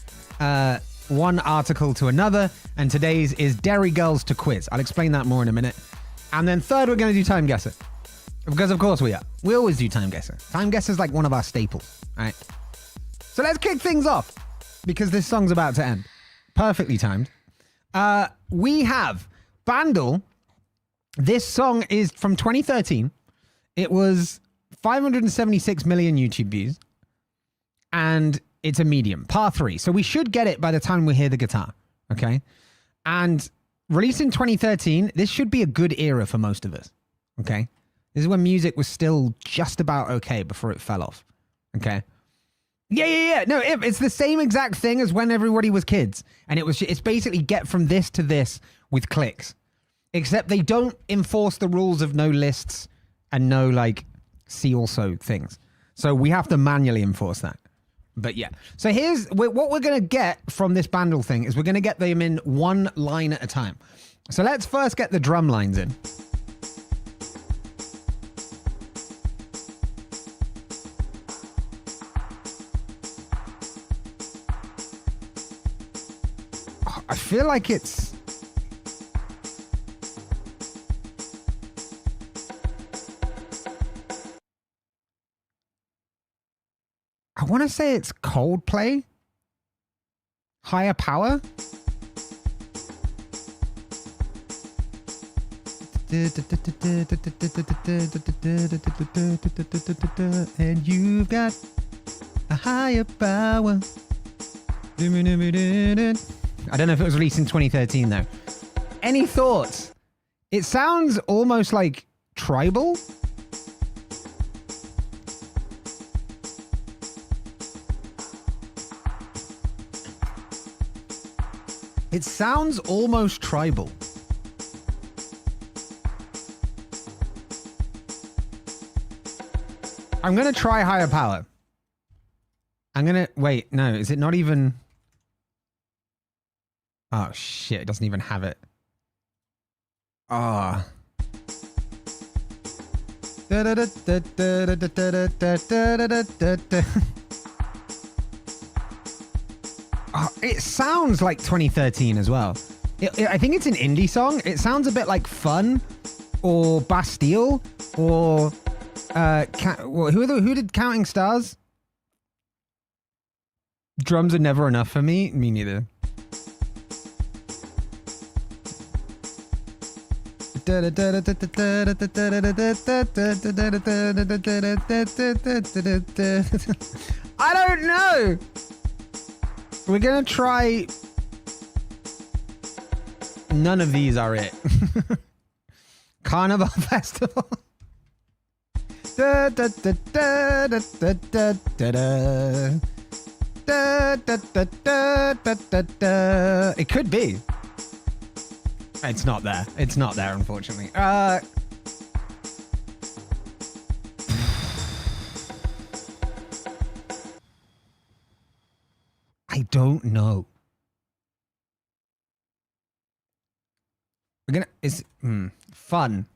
article to another, and today's is Dairy Girls to Quiz. I'll explain that more in a minute. And then third, we're going to do Time Guesser. Because of course we are. We always do Time Guesser. Time Guesser is like one of our staples, all right? So let's kick things off, because this song's about to end. Perfectly timed. We have Bandle. This song is from 2013. It was 576 million YouTube views. And it's a medium, par 3. So we should get it by the time we hear the guitar, okay? And released in 2013, this should be a good era for most of us, okay? This is when music was still just about okay before it fell off, okay? Yeah. No, it's the same exact thing as when everybody was kids. And it's basically get from this to this with clicks. Except they don't enforce the rules of no lists and no, like, see also things. So we have to manually enforce that. But yeah, so what we're going to get from this bandle thing is we're going to get them in one line at a time. So let's first get the drum lines in. Oh, I feel like it's... I want to say it's Coldplay. Higher Power. And you've got a higher power. I don't know if it was released in 2013 though. Any thoughts? It sounds almost like tribal. It sounds almost tribal. I'm going to try higher power. I'm going to... Wait, no. Is it not even... Oh, shit. It doesn't even have it. Ah. Oh, it sounds like 2013 as well. I think it's an indie song. It sounds a bit like Fun or Bastille or who did Counting Stars? Drums are never enough for me. Me neither. I don't know. We're gonna try. None of these are it. Carnival Festival. It could be. It's not there. It's not there, unfortunately. I don't know. We're gonna... Is... Fun.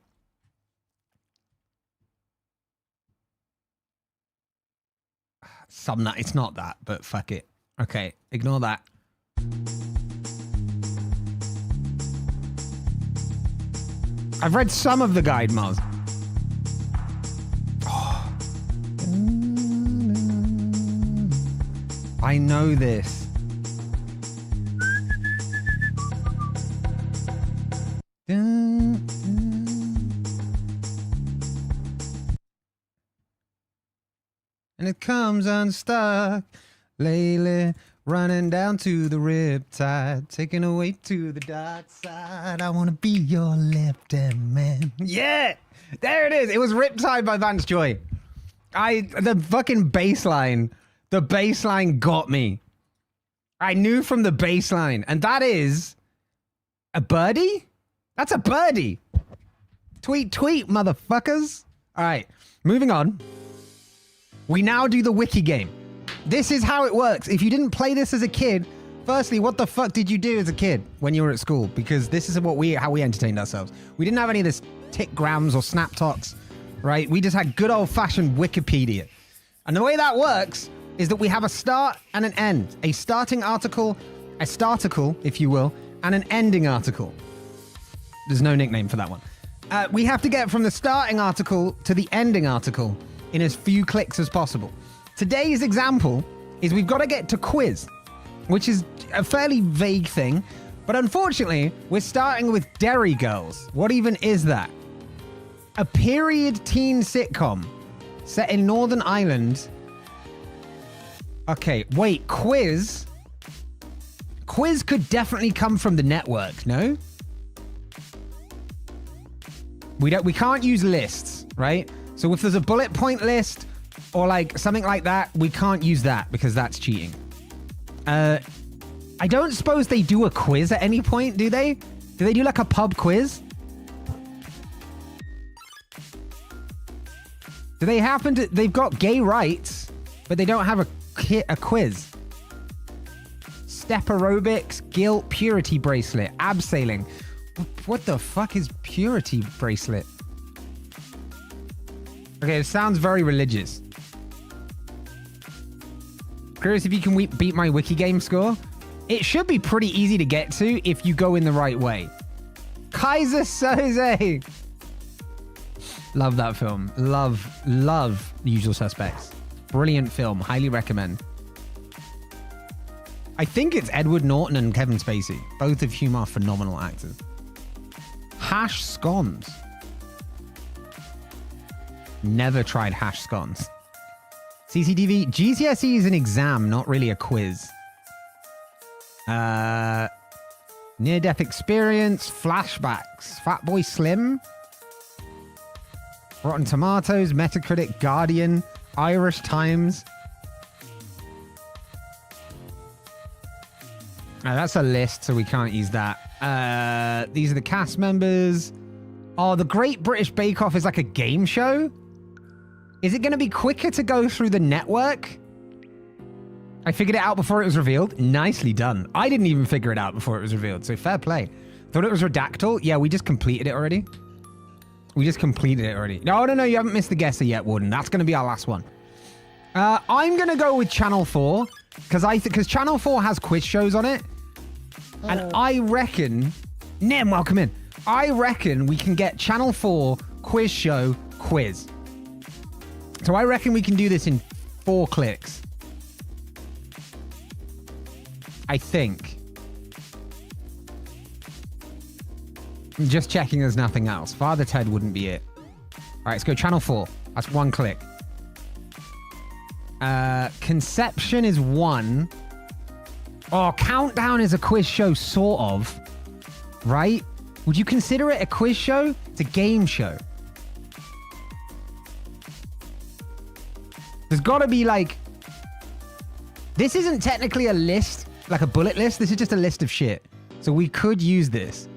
Some that... It's not that, but fuck it. Okay, ignore that. I've read some of the guide, Mars. Oh. I know this. And it comes unstuck lately, running down to the riptide, taking away to the dark side. I want to be your left-hand man. Yeah, there it is. It was Riptide by Vance Joy. The fucking bass line got me. I knew from the bass line, and that is a birdie? That's a birdie. Tweet, motherfuckers. All right, moving on. We now do the wiki game. This is how it works. If you didn't play this as a kid, firstly, what the fuck did you do as a kid when you were at school? Because this is how we entertained ourselves. We didn't have any of this tickgrams or snaptots, right? We just had good old-fashioned Wikipedia. And the way that works is that we have a start and an end. A starting article, a starticle, if you will, and an ending article. There's no nickname for that one. We have to get from the starting article to the ending article in as few clicks as possible. Today's example is we've got to get to quiz, which is a fairly vague thing, but unfortunately, we're starting with Derry Girls. What even is that? A period teen sitcom set in Northern Ireland. Okay, wait, quiz? Quiz could definitely come from the network, no? We can't use lists, right? So if there's a bullet point list or like something like that, we can't use that because that's cheating. I don't suppose they do a quiz at any point, do they? Do they do like a pub quiz? Do they happen to... They've got gay rights, but they don't have a quiz. Step aerobics, guilt, purity bracelet, abseiling. What the fuck is purity bracelet? Okay, it sounds very religious. Curious if you can beat my wiki game score. It should be pretty easy to get to if you go in the right way. Kaiser Soze. Love that film. Love Usual Suspects. Brilliant film. Highly recommend. I think it's Edward Norton and Kevin Spacey, both of whom are phenomenal actors. Hash scones. Never tried hash scones. CCTV, GCSE is an exam, not really a quiz. Near-death experience, flashbacks, Fatboy Slim, Rotten Tomatoes, Metacritic, Guardian, Irish Times. That's a list, so we can't use that. These are the cast members. Oh, the Great British Bake Off is like a game show? Is it going to be quicker to go through the network? I figured it out before it was revealed. Nicely done. I didn't even figure it out before it was revealed, so fair play. Thought it was Redactyl. Yeah, we just completed it already. We just completed it already. No, you haven't missed the guesser yet, Warden. That's going to be our last one. I'm going to go with Channel 4, because Channel 4 has quiz shows on it. And I reckon... Nim, welcome in. I reckon we can get Channel 4 quiz show quiz. So I reckon we can do this in 4 clicks. I think. I'm just checking there's nothing else. Father Ted wouldn't be it. All right, let's go Channel 4. That's 1 click. Conception is 1. Oh, Countdown is a quiz show, sort of. Right? Would you consider it a quiz show? It's a game show. There's got to be like... This isn't technically a list, like a bullet list. This is just a list of shit. So we could use this.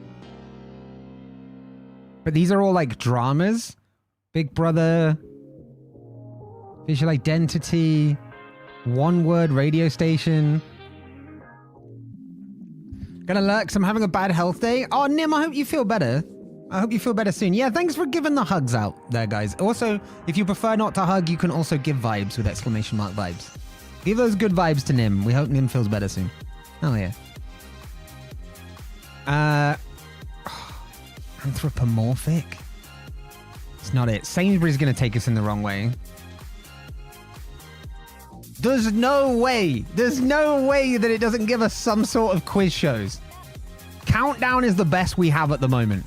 But these are all like dramas. Big Brother. Visual Identity. One Word Radio Station. Gonna lurk, so I'm having a bad health day. Oh, Nim, I hope you feel better. I hope you feel better soon. Yeah, thanks for giving the hugs out there, guys. Also, if you prefer not to hug, you can also give vibes with exclamation mark vibes. Give those good vibes to Nim. We hope Nim feels better soon. Oh, yeah. Anthropomorphic? It's not it. Sainsbury's going to take us in the wrong way. There's no way. There's no way that it doesn't give us some sort of quiz shows. Countdown is the best we have at the moment.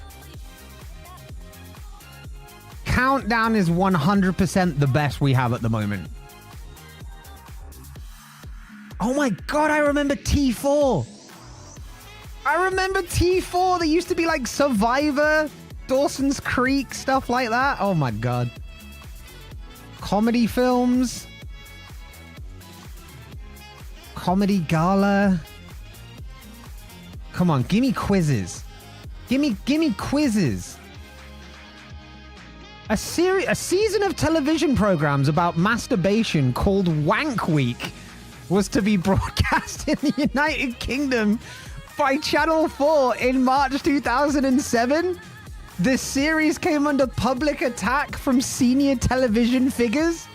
Countdown is 100% the best we have at the moment. Oh my God, I remember T4. I remember T4. There used to be like Survivor, Dawson's Creek, stuff like that. Oh my God. Comedy films. Comedy Gala. Come on, give me quizzes. Give me quizzes. A season of television programs about masturbation called Wank Week was to be broadcast in the United Kingdom by Channel 4 in March 2007. The series came under public attack from senior television figures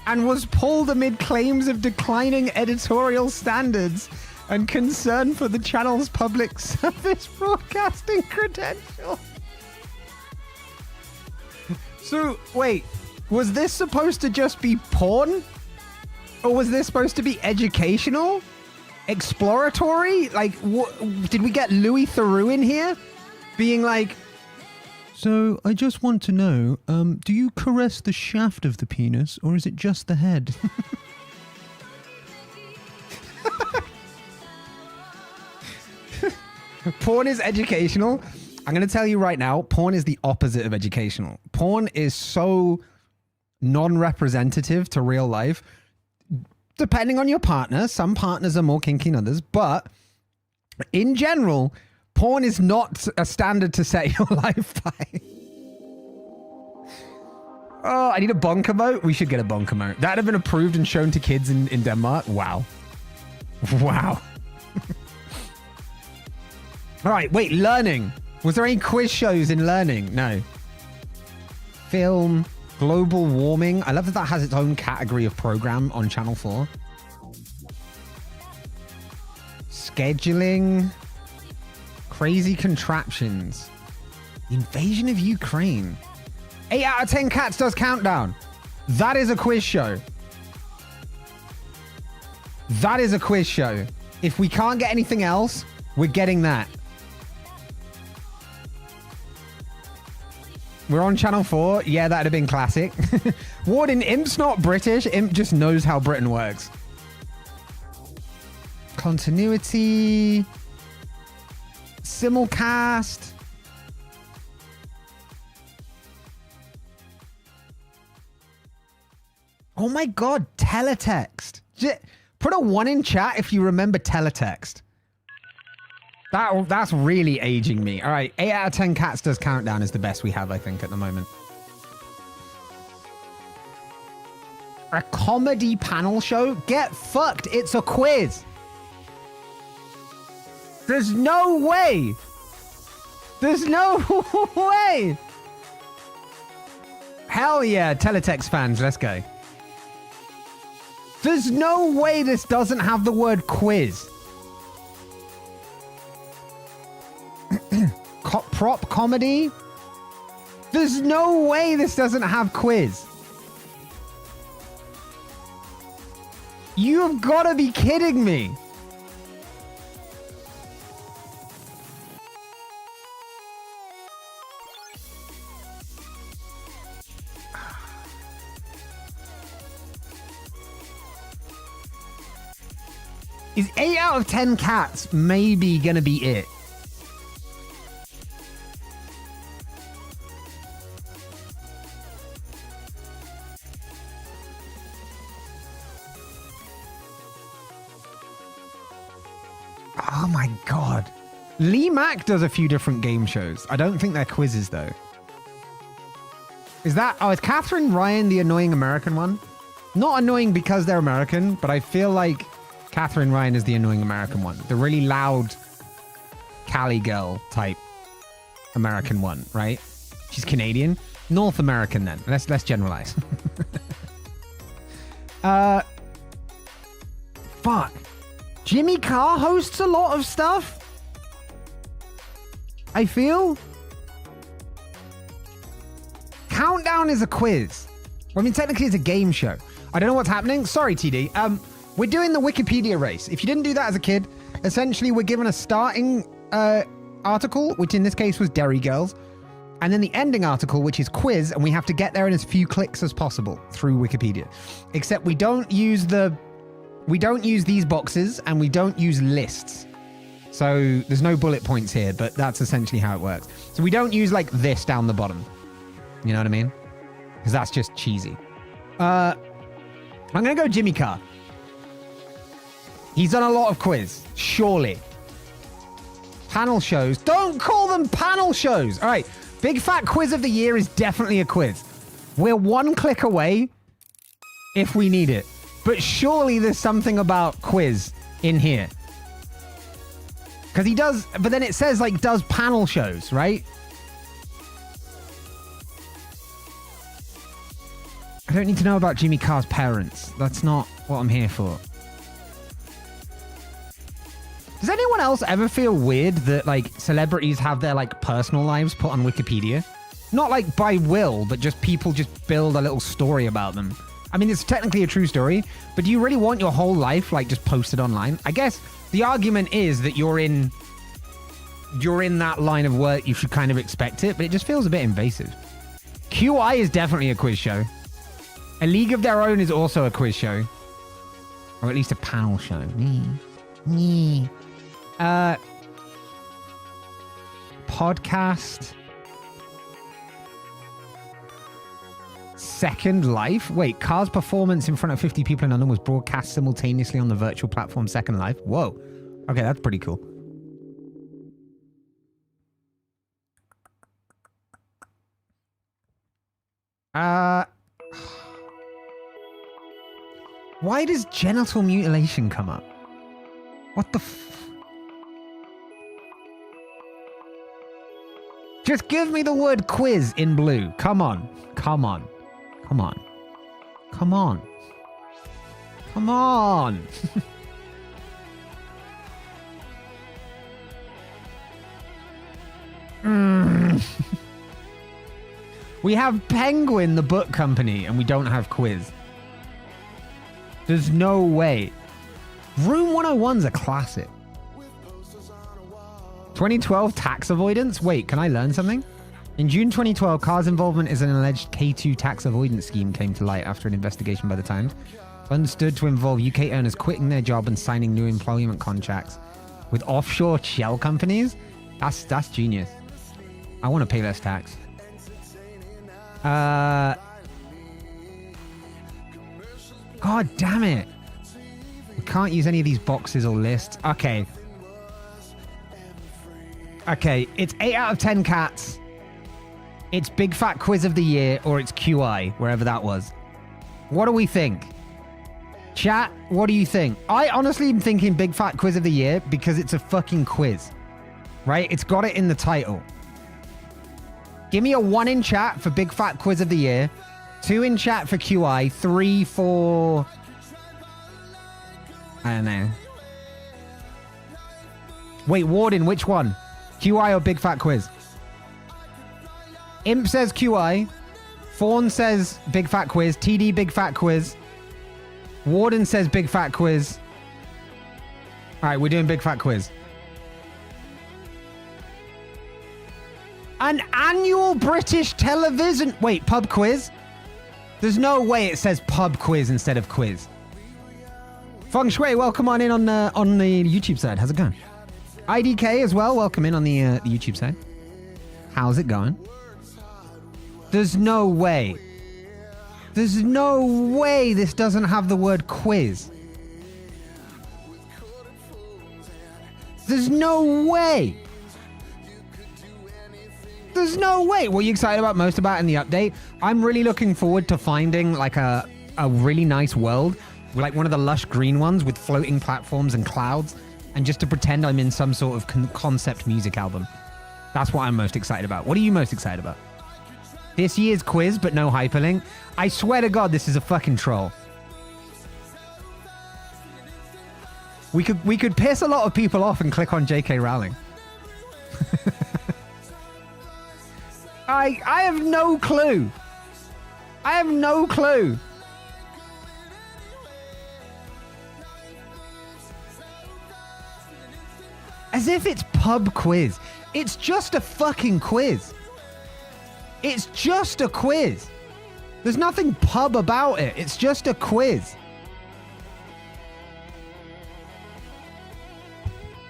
and was pulled amid claims of declining editorial standards and concern for the channel's public service broadcasting credentials. So, wait, was this supposed to just be porn? Or was this supposed to be educational? Exploratory? Like, did we get Louis Theroux in here? Being like, so I just want to know, do you caress the shaft of the penis or is it just the head? Porn is educational. I'm going to tell you right now, porn is the opposite of educational. Porn is so non-representative to real life. Depending on your partner, some partners are more kinky than others, but in general, porn is not a standard to set your life by. Oh, I need a bonker moat. We should get a bonker moat. That'd have been approved and shown to kids in Denmark. Wow. Wow. All right, wait, learning. Was there any quiz shows in learning? No. Film, global warming. I love that that has its own category of program on Channel 4. Scheduling. Crazy contraptions. The invasion of Ukraine. 8 out of 10 cats does countdown. That is a quiz show. That is a quiz show. If we can't get anything else, we're getting that. We're on Channel 4. Yeah, that'd have been classic. Warden, Imp's not British. Imp just knows how Britain works. Continuity. Simulcast. Oh my god, teletext. Put a 1 in chat if you remember teletext. That's really aging me. All right, 8 out of 10 cats does countdown is the best we have, I think, at the moment. A comedy panel show? Get fucked. It's a quiz. There's no way. There's no way. Hell yeah, teletext fans, let's go. There's no way this doesn't have the word quiz. Prop comedy? There's no way this doesn't have quiz. You've got to be kidding me. Is 8 out of 10 cats maybe gonna be it? Oh my god. Lee Mack does a few different game shows. I don't think they're quizzes though. Is that... Oh, is Catherine Ryan the annoying American one? Not annoying because they're American, but I feel like Catherine Ryan is the annoying American one. The really loud Cali girl type American one, right? She's Canadian. North American then. Let's generalize. Fuck. Jimmy Carr hosts a lot of stuff. I feel. Countdown is a quiz. Well, I mean, technically it's a game show. I don't know what's happening. Sorry, TD. We're doing the Wikipedia race. If you didn't do that as a kid, essentially we're given a starting article, which in this case was Derry Girls, and then the ending article, which is quiz, and we have to get there in as few clicks as possible through Wikipedia. Except we don't use these boxes and we don't use lists. So there's no bullet points here, but that's essentially how it works. So we don't use like this down the bottom. You know what I mean? Because that's just cheesy. I'm going to go Jimmy Carr. He's done a lot of quiz, surely. Panel shows. Don't call them panel shows. All right. Big Fat Quiz of the Year is definitely a quiz. We're 1 click away if we need it. But surely there's something about quiz in here. Because he does, but then it says like does panel shows, right? I don't need to know about Jimmy Carr's parents. That's not what I'm here for. Does anyone else ever feel weird that like celebrities have their like personal lives put on Wikipedia? Not like by will, but just people just build a little story about them. I mean, it's technically a true story, but do you really want your whole life like just posted online? I guess the argument is that you're in that line of work, you should kind of expect it, but it just feels a bit invasive. QI is definitely a quiz show. A League of Their Own is also a quiz show. Or at least a panel show. Podcast. Second Life? Wait, Carr's performance in front of 50 people in London was broadcast simultaneously on the virtual platform Second Life. Whoa. Okay, that's pretty cool. Why does genital mutilation come up? What the Just give me the word quiz in blue. Come on. Come on. Come on. Come on. Come on. We have Penguin, the book company, and we don't have quiz. There's no way. Room 101's a classic. 2012 tax avoidance? Wait, can I learn something? In June 2012, Carr's involvement in an alleged K2 tax avoidance scheme came to light after an investigation by the Times. It's understood to involve UK owners quitting their job and signing new employment contracts with offshore shell companies. That's genius. I want to pay less tax. God damn it. We can't use any of these boxes or lists. Okay. Okay, it's 8 out of 10 cats. It's Big Fat Quiz of the Year, or it's QI, wherever that was. What do we think? Chat, what do you think? I honestly am thinking Big Fat Quiz of the Year because it's a fucking quiz. Right? It's got it in the title. Give me a 1 in chat for Big Fat Quiz of the Year, 2 in chat for QI, 3 for... I don't know. Wait, Warden, which one? QI or Big Fat Quiz? Imp says QI. Fawn says Big Fat Quiz. TD Big Fat Quiz. Warden says Big Fat Quiz. All right, we're doing Big Fat Quiz. An annual British television... Wait, pub quiz? There's no way it says pub quiz instead of quiz. Feng Shui, welcome on in on the YouTube side. How's it going? IDK as well, welcome in on the YouTube side. How's it going? There's no way. There's no way this doesn't have the word quiz. There's no way. There's no way. What are you excited about most about in the update? I'm really looking forward to finding like a really nice world, like one of the lush green ones with floating platforms and clouds, and just to pretend I'm in some sort of concept music album. That's what I'm most excited about. What are you most excited about? This year's quiz, but no hyperlink. I swear to God, this is a fucking troll. We could piss a lot of people off and click on J.K. Rowling. I have no clue. I have no clue. As if it's pub quiz. It's just a fucking quiz. It's just a quiz. There's nothing pub about it. It's just a quiz.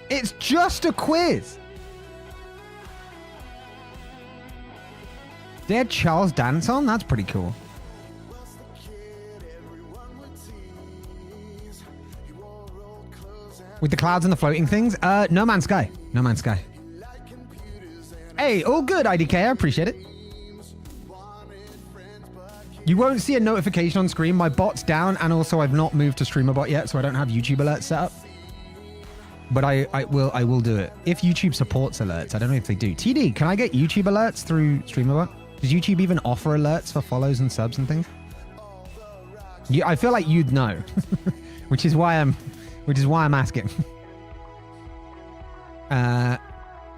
It's just a quiz. They had Charles Dance on? That's pretty cool. With the clouds and the floating things? No Man's Sky. No Man's Sky. Hey, all good, IDK. I appreciate it. You won't see a notification on screen. My bot's down, and also I've not moved to StreamerBot yet, so I don't have YouTube alerts set up. But I will do it. If YouTube supports alerts. I don't know if they do. TD, can I get YouTube alerts through StreamerBot? Does YouTube even offer alerts for follows and subs and things? Yeah, I feel like you'd know. which is why I'm asking.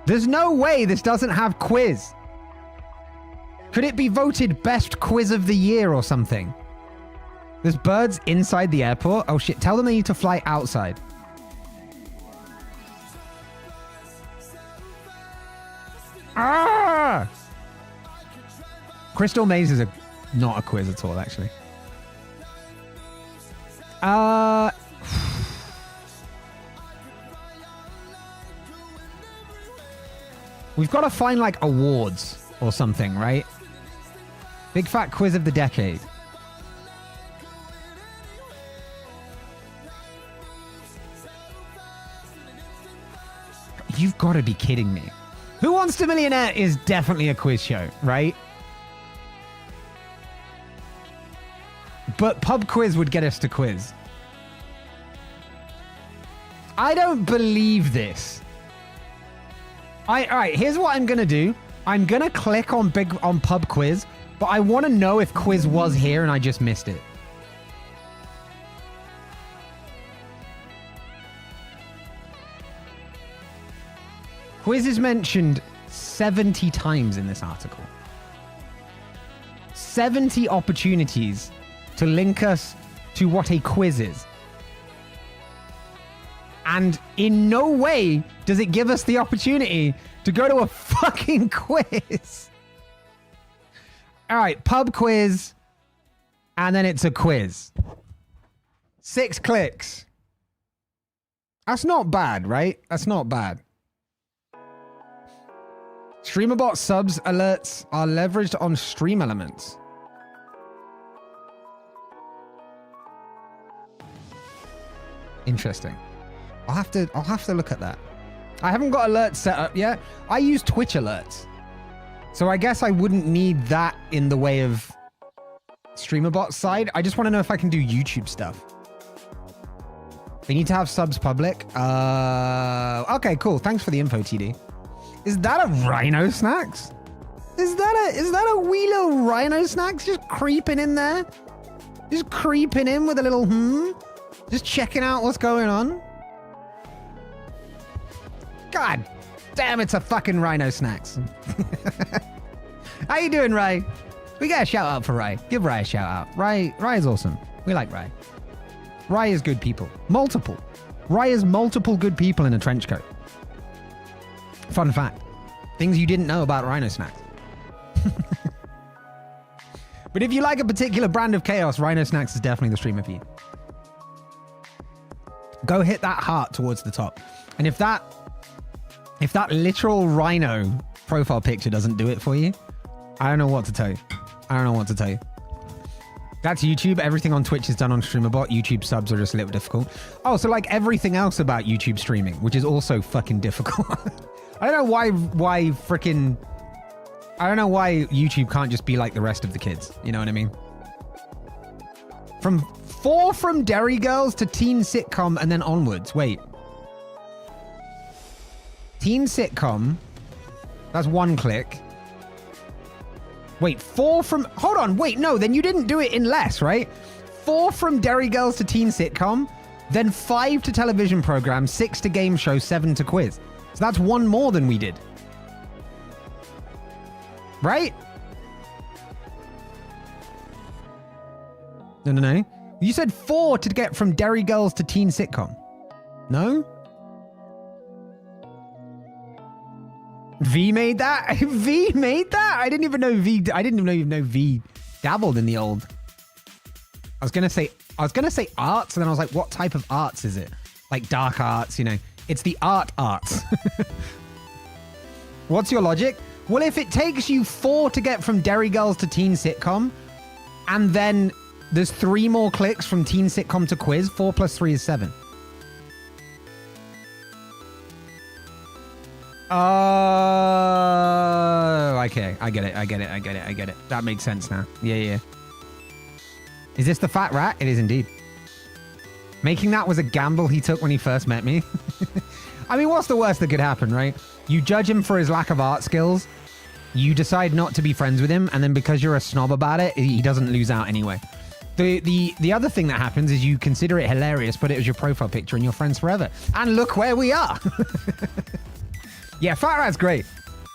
There's no way this doesn't have quiz. Could it be voted best quiz of the year or something? There's birds inside the airport. Oh shit, tell them they need to fly outside. Ah! Crystal Maze is not a quiz at all, actually. We've got to find like awards or something, right? Big Fat Quiz of the Decade. You've got to be kidding me. Who Wants to Millionaire is definitely a quiz show, right? But pub quiz would get us to quiz. I don't believe this. All right, here's what I'm going to do. I'm going to click on pub quiz, but I want to know if quiz was here and I just missed it. Quiz is mentioned 70 times in this article. 70 opportunities to link us to what a quiz is. And in no way does it give us the opportunity to go to a fucking quiz. All right, pub quiz. And then it's a quiz. 6 clicks. That's not bad, right? That's not bad. StreamerBot subs alerts are leveraged on stream elements. Interesting. I'll have to look at that. I haven't got alerts set up yet. I use Twitch alerts. So I guess I wouldn't need that in the way of StreamerBot side. I just want to know if I can do YouTube stuff. They need to have subs public. Okay, cool. Thanks for the info, TD. Is that a Rhino Snacks? Is that a wee little Rhino Snacks just creeping in there? Just creeping in with a little Just checking out what's going on? God damn, it's a fucking Rhino Snacks. How you doing, Ray? We got a shout out for Ray. Give Ray a shout out. Ray is awesome. We like Ray. Ray is good people. Multiple. Ray is multiple good people in a trench coat. Fun fact. Things you didn't know about Rhino Snacks. But if you like a particular brand of chaos, Rhino Snacks is definitely the streamer for you. Go hit that heart towards the top. And if that literal rhino profile picture doesn't do it for you, I don't know what to tell you. I don't know what to tell you. That's YouTube. Everything on Twitch is done on StreamerBot. YouTube subs are just a little difficult. Oh, so like everything else about YouTube streaming, which is also fucking difficult. I don't know why YouTube can't just be like the rest of the kids. You know what I mean? From 4 from Derry Girls to teen sitcom and then onwards. Wait. Teen sitcom. That's 1 click. Wait, 4 from... Hold on, wait, no, then you didn't do it in less, right? 4 from Derry Girls to teen sitcom, then 5 to television program, 6 to game show, 7 to quiz. So that's 1 more than we did. Right? No. You said 4 to get from Derry Girls to teen sitcom. No? V made that? V made that? I didn't even know V dabbled in the old. I was gonna say arts, and then I was like, what type of arts is it? Like dark arts, you know. It's the arts. What's your logic? Well, if it takes you 4 to get from Derry Girls to teen sitcom, and then there's 3 more clicks from teen sitcom to quiz, 4 plus 3 is 7. Oh, okay. I get it. That makes sense now. Yeah. Is this the fat rat? It is indeed. Making that was a gamble he took when he first met me. I mean, what's the worst that could happen, right? You judge him for his lack of art skills. You decide not to be friends with him. And then because you're a snob about it, he doesn't lose out anyway. The other thing that happens is you consider it hilarious, put it as your profile picture, and you're friends forever. And look where we are. Yeah, Fat Rat's great.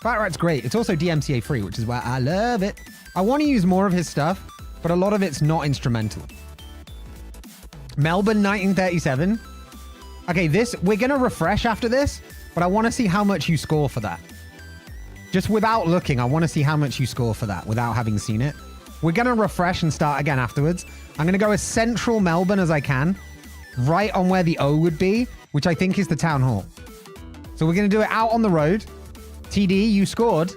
Fat Rat's great. It's also DMCA free, which is why I love it. I want to use more of his stuff, but a lot of it's not instrumental. Melbourne 1937. Okay, we're going to refresh after this, but I want to see how much you score for that. Just without looking, I want to see how much you score for that without having seen it. We're going to refresh and start again afterwards. I'm going to go as central Melbourne as I can, right on where the O would be, which I think is the town hall. So we're going to do it out on the road. TD, you scored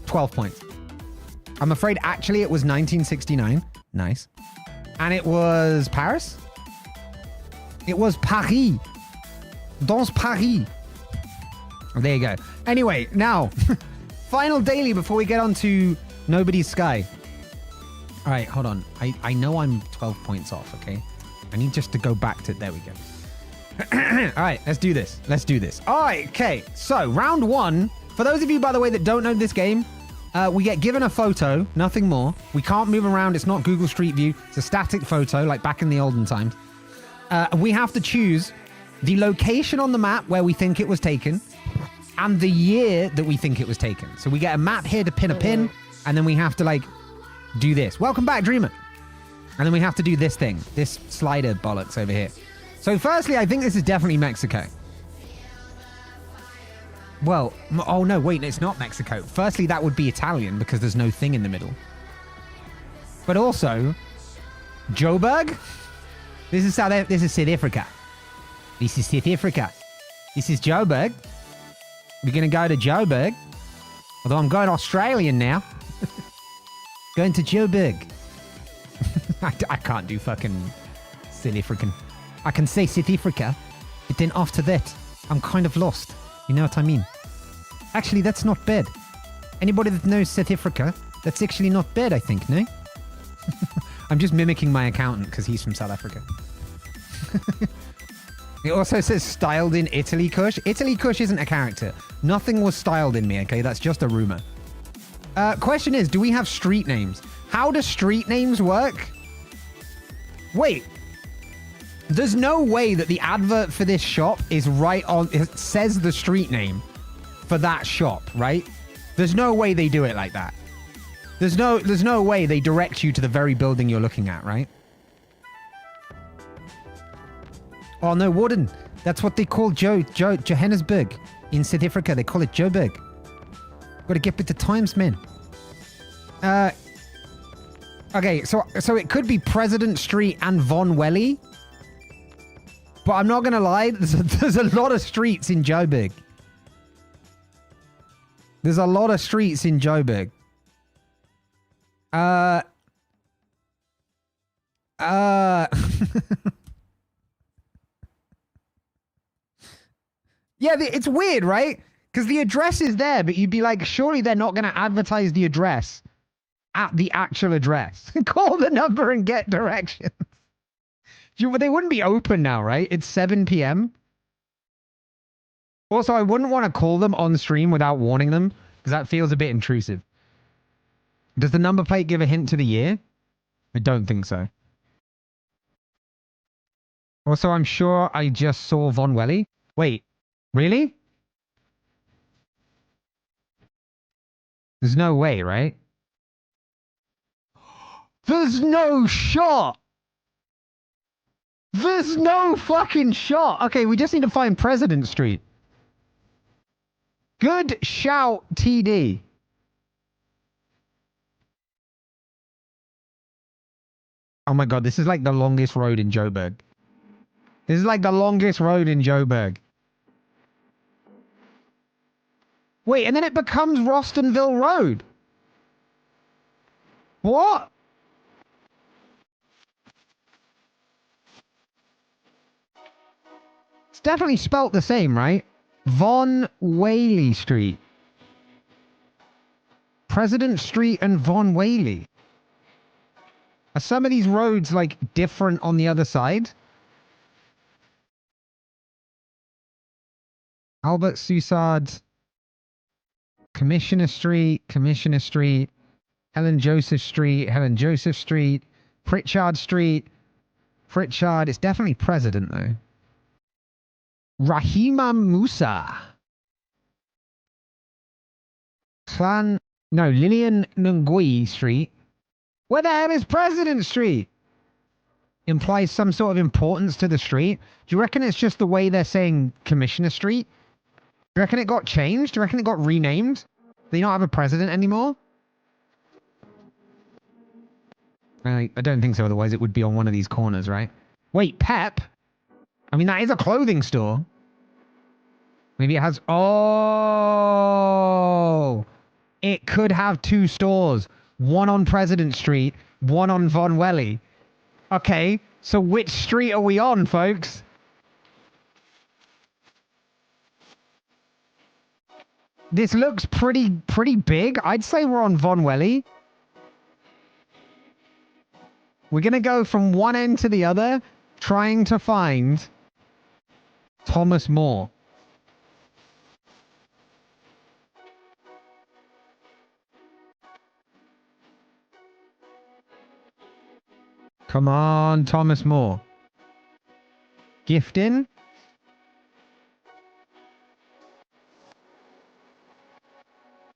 12 points. I'm afraid actually it was 1969. Nice. And it was Paris? It was Paris. Dans Paris. There you go. Anyway, now, final daily before we get on to Nobody's Sky. All right, hold on. I know I'm 12 points off, okay? I need just to go back to... There we go. All right, let's do this. All right, okay. So, round 1. For those of you, by the way, that don't know this game, we get given a photo, nothing more. We can't move around. It's not Google Street View. It's a static photo, like back in the olden times. We have to choose the location on the map where we think it was taken and the year that we think it was taken. So we get a map here to pin a pin, and then we have to, like, do this. Welcome back, Dreamer. And then we have to do this thing, this slider bollocks over here. So firstly, I think this is definitely Mexico. Well, oh no, wait, it's not Mexico. Firstly, that would be Italian because there's no thing in the middle. But also, Joburg? This is South Africa. This is South Africa. This is Joburg. We're going to go to Joburg. Although I'm going Australian now. Going to Joburg. I can't do fucking South African. I can say South Africa, but then after that, I'm kind of lost. You know what I mean? Actually, that's not bad. Anybody that knows South Africa, that's actually not bad, I think, no? I'm just mimicking my accountant because he's from South Africa. It also says styled in Italy Kush. Italy Kush isn't a character. Nothing was styled in me, okay? That's just a rumor. Question is, do we have street names? How do street names work? Wait. There's no way that the advert for this shop is right on... It says the street name for that shop, right? There's no way they do it like that. There's no way they direct you to the very building you're looking at, right? Oh, no, Warden. That's what they call Johannesburg. In South Africa, they call it Joburg. Got to get with the times, man. Okay, so it could be President Street and Von Welly. But I'm not going to lie, there's a lot of streets in Joburg. There's a lot of streets in Joburg. Yeah, it's weird, right? Because the address is there, but you'd be like, surely they're not going to advertise the address at the actual address. Call the number and get directions. They wouldn't be open now, right? It's 7 p.m. Also, I wouldn't want to call them on stream without warning them, because that feels a bit intrusive. Does the number plate give a hint to the year? I don't think so. Also, I'm sure I just saw Von Welly. Wait, really? There's no way, right? There's no shot! There's no fucking shot! Okay, we just need to find President Street. Good shout, TD. Oh my god, this is like the longest road in Joburg. This is like the longest road in Joburg. Wait, and then it becomes Rostonville Road. What? It's definitely spelt the same, right? Von Whaley Street. President Street and Von Whaley. Are some of these roads, like, different on the other side? Albert Sussard. Commissioner Street. Helen Joseph Street. Pritchard Street. Pritchard. It's definitely President, though. Rahima Musa. Lillian Ngui Street. Where the hell is President Street? Implies some sort of importance to the street. Do you reckon it's just the way they're saying Commissioner Street? Do you reckon it got changed? Do you reckon it got renamed? Do you not have a president anymore? I don't think so, otherwise it would be on one of these corners, right? Wait, Pep? I mean, that is a clothing store. Maybe it has... Oh! It could have two stores. One on President Street, one on Von Welly. Okay, so which street are we on, folks? This looks pretty big. I'd say we're on Von Welly. We're going to go from one end to the other, trying to find Thomas More. Come on, Thomas More. Gifting.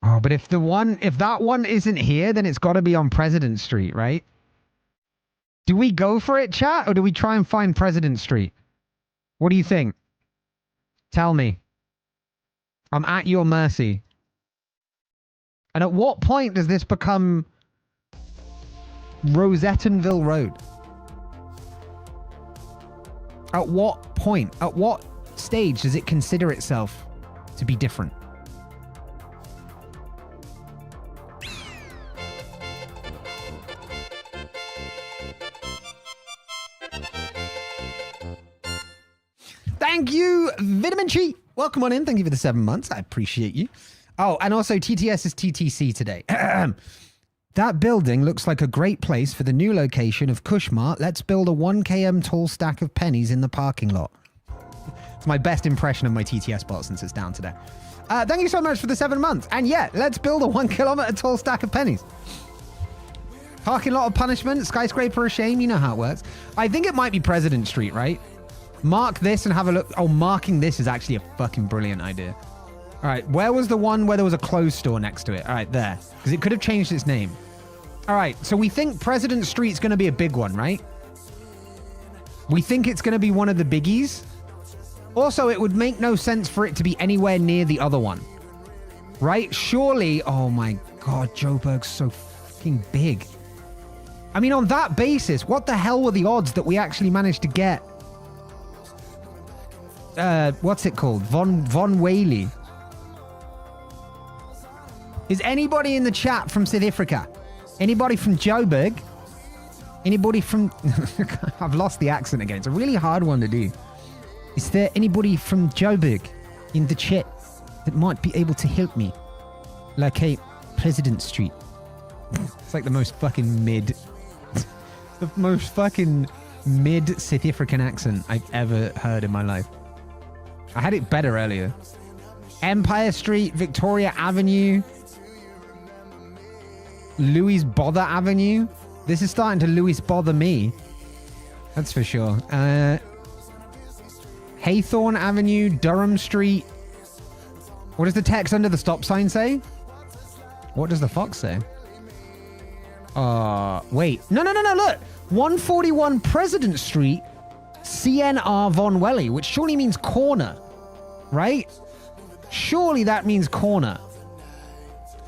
Oh, but if that one isn't here, then it's got to be on President Street, right? Do we go for it, chat, or do we try and find President Street? What do you think? Tell me. I'm at your mercy. And at what point does this become Rosettenville Road. At what point, at what stage does it consider itself to be different? Thank you, Vitamin Chi. Welcome on in. Thank you for the 7 months. I appreciate you. Oh, and also TTS is TTC today. That building looks like a great place for the new location of Kushmart. Let's build a 1 km tall stack of pennies in the parking lot. It's my best impression of my TTS bot since it's down today. Thank you so much for the 7 months. And yeah, let's build a 1 kilometer tall stack of pennies. Parking lot of punishment, skyscraper of shame. You know how it works. I think it might be President Street, right? Mark this and have a look. Oh, marking this is actually a fucking brilliant idea. All right, where was the one where there was a clothes store next to it? All right, there. Because it could have changed its name. All right, so we think President Street's going to be a big one, right? We think it's going to be one of the biggies. Also, it would make no sense for it to be anywhere near the other one. Right? Surely, oh my God, Joburg's so fucking big. I mean, on that basis, what the hell were the odds that we actually managed to get what's it called? Von Whaley. Is anybody in the chat from South Africa? Anybody from Joburg? Anybody from... I've lost the accent again. It's a really hard one to do. Is there anybody from Joburg in the chat that might be able to help me? Locate President Street. It's like the most fucking mid... the most fucking mid South African accent I've ever heard in my life. I had it better earlier. Empire Street, Victoria Avenue, Louis Bother Avenue. This is starting to Louis Bother me. That's for sure. Haythorne Avenue, Durham Street. What does the text under the stop sign say? What does the fox say? Wait. No, look. 141 President Street, CNR Von Welly, which surely means corner, right? Surely that means corner.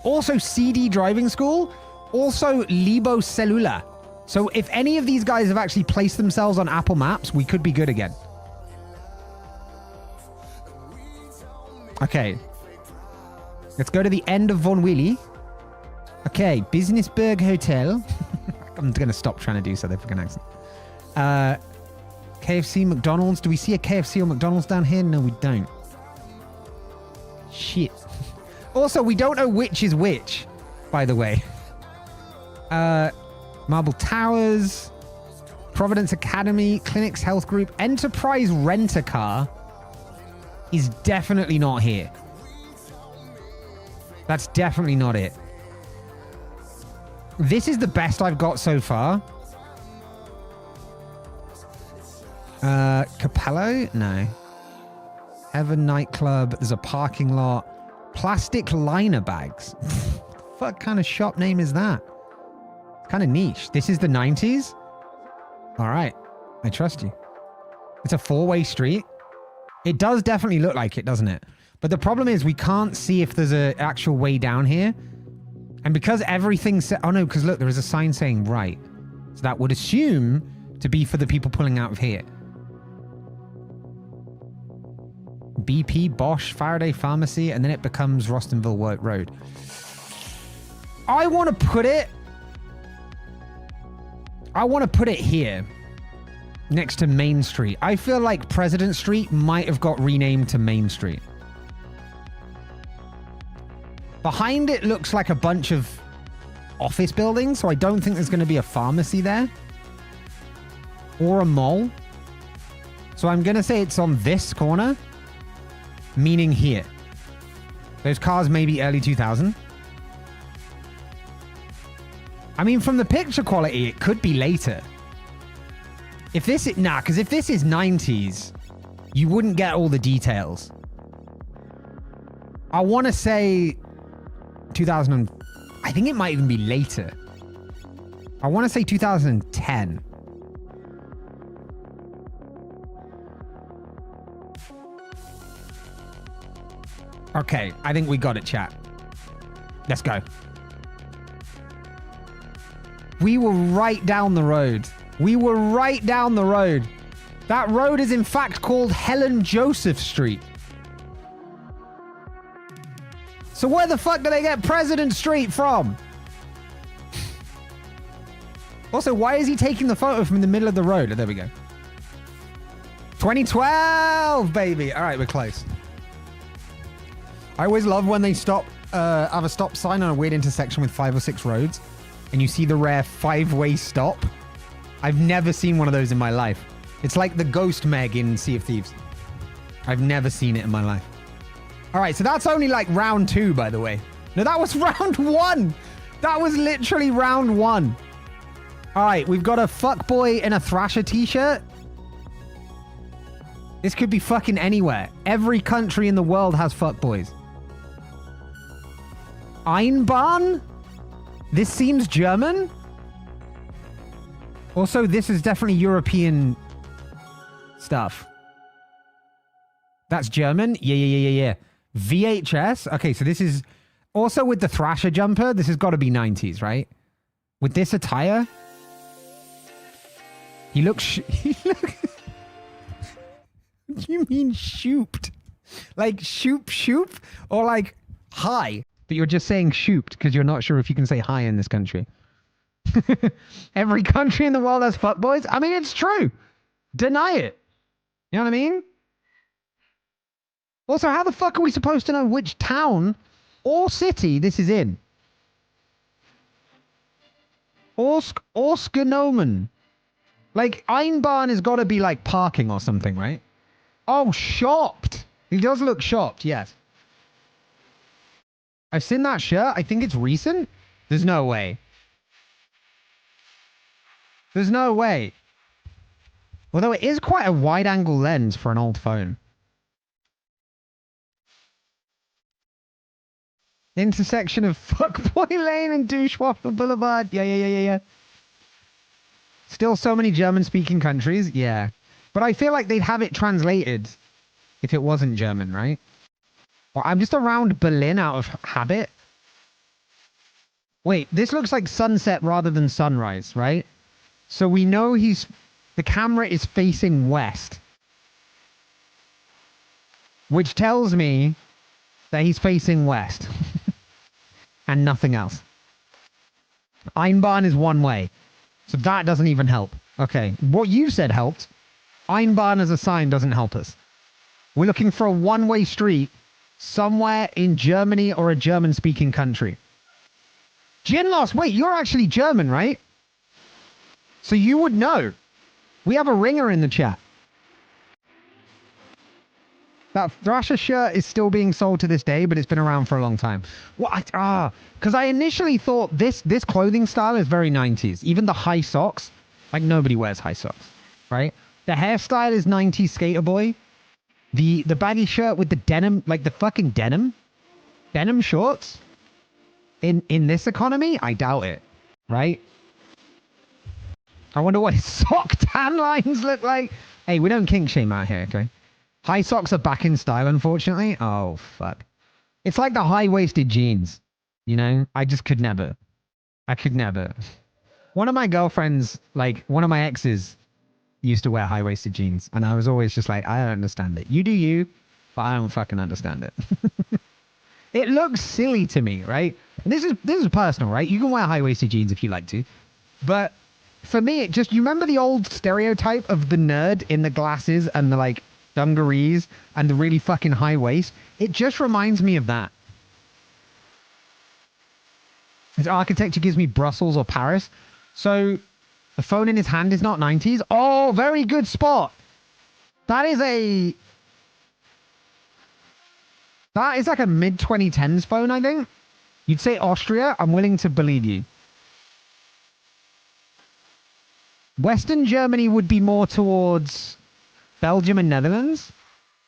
Also CD driving school. Also Libo Cellular. So if any of these guys have actually placed themselves on Apple Maps, we could be good again. Okay. Let's go to the end of Von Willy. Okay, Businessburg Hotel. I'm going to stop trying to do South African accent. KFC, McDonald's. Do we see a KFC or McDonald's down here? No, we don't. Shit. Also, we don't know which is which, by the way. Marble Towers, Providence Academy, Clinics Health Group, Enterprise Rent-A-Car is definitely not here. That's definitely not it. This is the best I've got so far. Capello? No. Heaven Nightclub. There's a parking lot. Plastic liner bags. What kind of shop name is that? It's kind of niche. This is the 90s? All right. I trust you. It's a four-way street. It does definitely look like it, doesn't it? But the problem is we can't see if there's an actual way down here. And because everything's... Oh, no, because look, there is a sign saying right. So that would assume to be for the people pulling out of here. BP, Bosch, Faraday Pharmacy, and then it becomes Rostenville Road. I want to put it here. Next to Main Street. I feel like President Street might have got renamed to Main Street. Behind it looks like a bunch of office buildings, so I don't think there's going to be a pharmacy there. Or a mall. So I'm going to say it's on this corner, meaning here. Those cars may be early 2000. I mean, from the picture quality, it could be later. If this is... Nah, because if this is 90s, you wouldn't get all the details. I want to say 2000... I think it might even be later. I want to say 2010. Okay, I think we got it, chat. Let's go. We were right down the road. We were right down the road. That road is in fact called Helen Joseph Street. So where the fuck do they get President Street from? Also, why is he taking the photo from the middle of the road? Oh, there we go. 2012, baby. All right, we're close. I always love when they stop, have a stop sign on a weird intersection with 5 or 6 roads, and you see the rare 5-way stop. I've never seen one of those in my life. It's like the ghost Meg in Sea of Thieves. I've never seen it in my life. All right, so that's only like round 2, by the way. No, that was round 1. That was literally round 1. All right, we've got a fuckboy in a Thrasher t-shirt. This could be fucking anywhere. Every country in the world has fuckboys. Einbahn? This seems German. Also, this is definitely European stuff. That's German? Yeah. VHS? Okay, so this is... Also with the Thrasher jumper, this has got to be 90s, right? With this attire... He looks... What do you mean shooped? Like shoop? Or like hi? But you're just saying shooped because you're not sure if you can say hi in this country. Every country in the world has fuckboys? I mean, it's true. Deny it. You know what I mean? Also, how the fuck are we supposed to know which town or city this is in? Orskanomen. Like, Einbahn has got to be like parking or something, right? Oh, shopped. He does look shopped, yes. I've seen that shirt. I think it's recent. There's no way. There's no way. Although it is quite a wide-angle lens for an old phone. Intersection of Fuckboy Lane and Douchewaffle Boulevard. Yeah. Still so many German-speaking countries. Yeah. But I feel like they'd have it translated if it wasn't German, right? Well, I'm just around Berlin out of habit. Wait, this looks like sunset rather than sunrise, right? So we know the camera is facing west. Which tells me that he's facing west. And nothing else. Einbahn is one way. So that doesn't even help. Okay, what you said helped. Einbahn as a sign doesn't help us. We're looking for a one-way street somewhere in Germany or a German-speaking country. Jinlos, wait, you're actually German, right? So you would know. We have a ringer in the chat. That Thrasher shirt is still being sold to this day, but it's been around for a long time. What? Because I initially thought this clothing style is very 90s. Even the high socks, like nobody wears high socks, right? The hairstyle is 90s skater boy. The baggy shirt with the denim, like the fucking denim shorts. In this economy, I doubt it, right? I wonder what his sock tan lines look like. Hey, we don't kink shame out here, okay? High socks are back in style, unfortunately. Oh, fuck. It's like the high-waisted jeans, you know? I just could never. I could never. One of my girlfriends, like, one of my exes used to wear high-waisted jeans, and I was always just like, I don't understand it. You do you, but I don't fucking understand it. It looks silly to me, right? And this is personal, right? You can wear high-waisted jeans if you like to, but for me, it just, you remember the old stereotype of the nerd in the glasses and the, like, dungarees and the really fucking high waist? It just reminds me of that. His architecture gives me Brussels or Paris. So the phone in his hand is not 90s. Oh, very good spot. That is like a mid 2010s phone, I think. You'd say Austria. I'm willing to believe you. Western Germany would be more towards Belgium and Netherlands.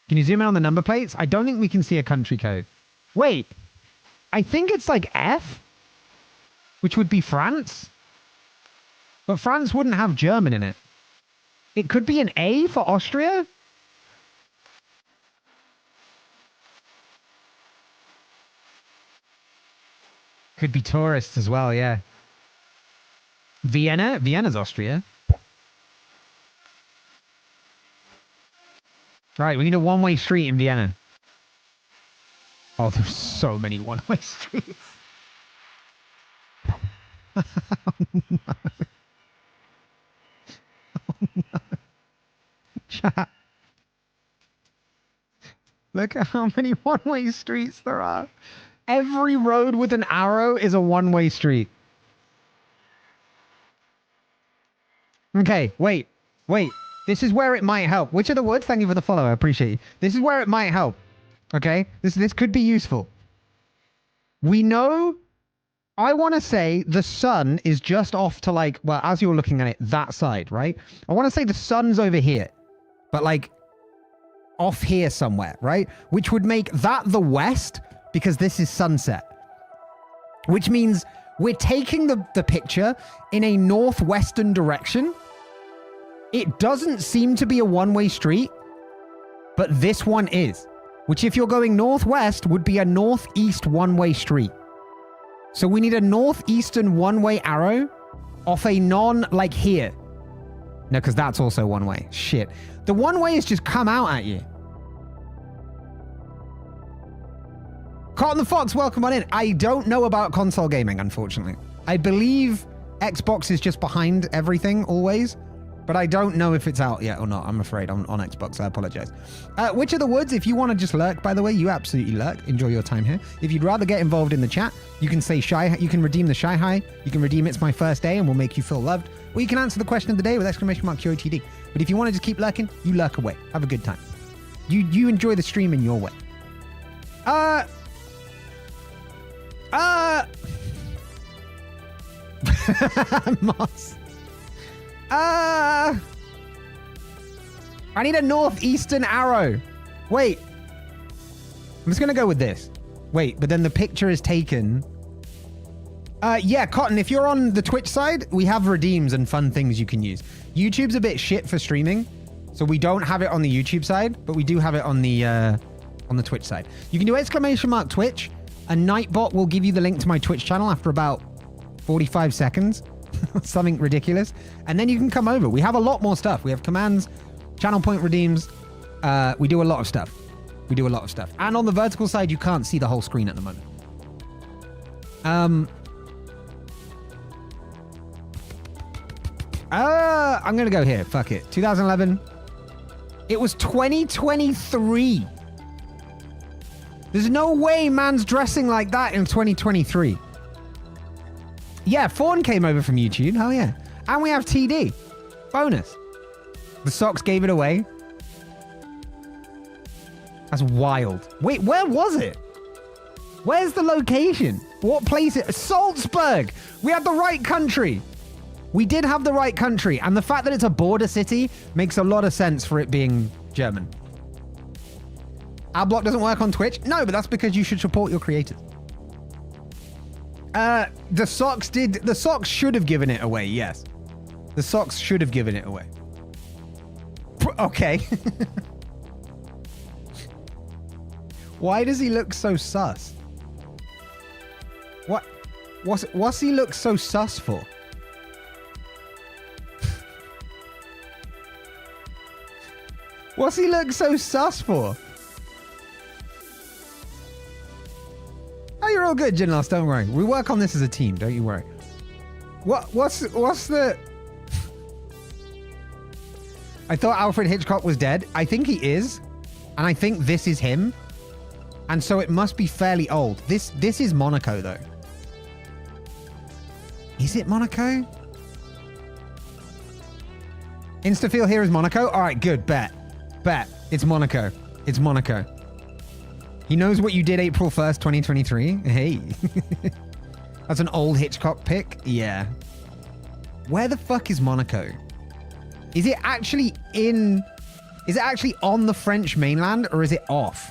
Can you zoom in on the number plates? I don't think we can see a country code. Wait, I think it's like F, which would be France. But France wouldn't have German in it. It could be an A for Austria. Could be tourists as well, yeah. Vienna? Vienna's Austria. Right, we need a one-way street in Vienna. Oh, there's so many one-way streets. Oh, no. Oh, no. Chat. Look at how many one-way streets there are. Every road with an arrow is a one-way street. Okay, wait. This is where it might help. Which of the woods? Thank you for the follow. I appreciate you. This is where it might help. Okay? This could be useful. We know... I want to say the sun is just off to like... Well, as you're looking at it, that side, right? I want to say the sun's over here. But like... off here somewhere, right? Which would make that the west, because this is sunset. Which means we're taking the picture in a northwestern direction. It doesn't seem to be a one-way street, but this one is. Which if you're going northwest would be a northeast one-way street. So we need a northeastern one-way arrow off a like here. No, because that's also one-way. Shit. The one-way has just come out at you. Cotton the Fox, welcome on in. I don't know about console gaming, unfortunately. I believe Xbox is just behind everything, always. But I don't know if it's out yet or not, I'm afraid, on Xbox. I apologize. Witch of the Woods, if you want to just lurk, by the way, you absolutely lurk. Enjoy your time here. If you'd rather get involved in the chat, you can say shy. You can redeem the shy high. You can redeem it's my first day and we'll make you feel loved. Or you can answer the question of the day with !QOTD. But if you want to just keep lurking, you lurk away. Have a good time. You enjoy the stream in your way. Moss. I need a northeastern arrow. Wait. I'm just going to go with this. Wait, but then the picture is taken. Yeah, Cotton, if you're on the Twitch side, we have redeems and fun things you can use. YouTube's a bit shit for streaming, so we don't have it on the YouTube side, but we do have it on the Twitch side. You can do !Twitch. A Nightbot will give you the link to my Twitch channel after about 45 seconds. Something ridiculous. And then you can come over. We have a lot more stuff. We have commands, channel point redeems. We do a lot of stuff. And on the vertical side, you can't see the whole screen at the moment. I'm going to go here. Fuck it. 2011. It was 2023. There's no way man's dressing like that in 2023. Yeah, Fawn came over from YouTube. Hell yeah. And we have TD. Bonus. The socks gave it away. That's wild. Wait, where was it? Where's the location? What place? Salzburg. We had the right country. We did have the right country. And the fact that it's a border city makes a lot of sense for it being German. Adblock doesn't work on Twitch? No, but that's because you should support your creators. The socks should have given it away, yes. The socks should have given it away. Okay. Why does he look so sus? What's he look so sus for? What's he look so sus for? Oh, you're all good, Jinlos, don't worry. We work on this as a team, don't you worry. What's the... I thought Alfred Hitchcock was dead. I think he is. And I think this is him. And so it must be fairly old. This is Monaco, though. Is it Monaco? Instafeel here is Monaco? All right, good. Bet. It's Monaco. It's Monaco. He knows what you did April 1st, 2023. Hey. That's an old Hitchcock pick. Yeah. Where the fuck is Monaco? Is it actually on the French mainland or is it off?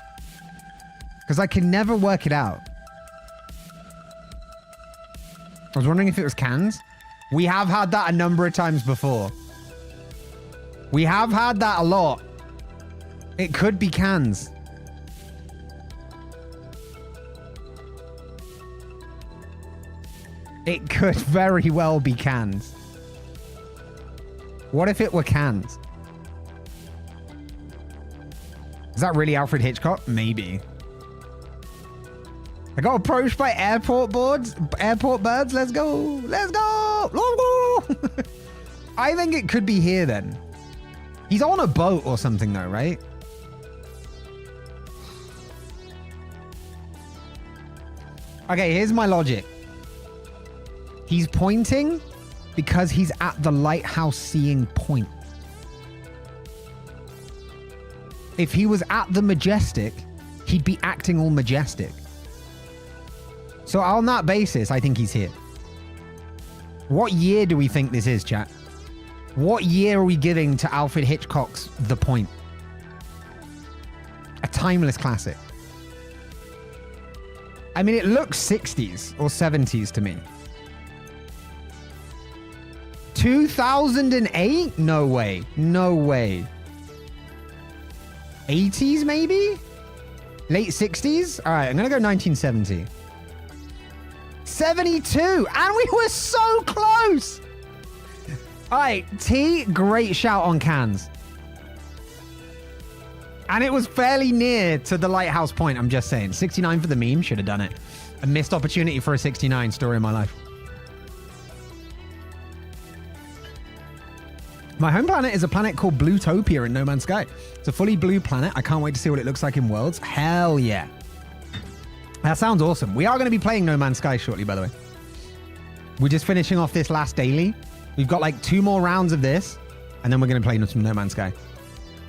Because I can never work it out. I was wondering if it was Cannes. We have had that a number of times before. We have had that a lot. It could be Cannes. It could very well be Cannes. What if it were Cannes? Is that really Alfred Hitchcock? Maybe. I got approached by airport birds. Let's go. Let's go. Let's go. I think it could be here then. He's on a boat or something though, right? Okay, here's my logic. He's pointing because he's at the lighthouse seeing point. If he was at the Majestic, he'd be acting all majestic. So on that basis, I think he's here. What year do we think this is, chat? What year are we giving to Alfred Hitchcock's The Point? A timeless classic. I mean, it looks 60s or 70s to me. 2008? No way. No way. 80s maybe? Late 60s? All right, I'm going to go 1970. 72! And we were so close! All right, T, great shout on Cannes. And it was fairly near to the lighthouse point, I'm just saying. 69 for the meme, should have done it. A missed opportunity for a 69 story in my life. My home planet is a planet called Bluetopia in No Man's Sky. It's a fully blue planet. I can't wait to see what it looks like in Worlds. Hell yeah. That sounds awesome. We are going to be playing No Man's Sky shortly, by the way. We're just finishing off this last daily. We've got like 2 more rounds of this, and then we're going to play some No Man's Sky.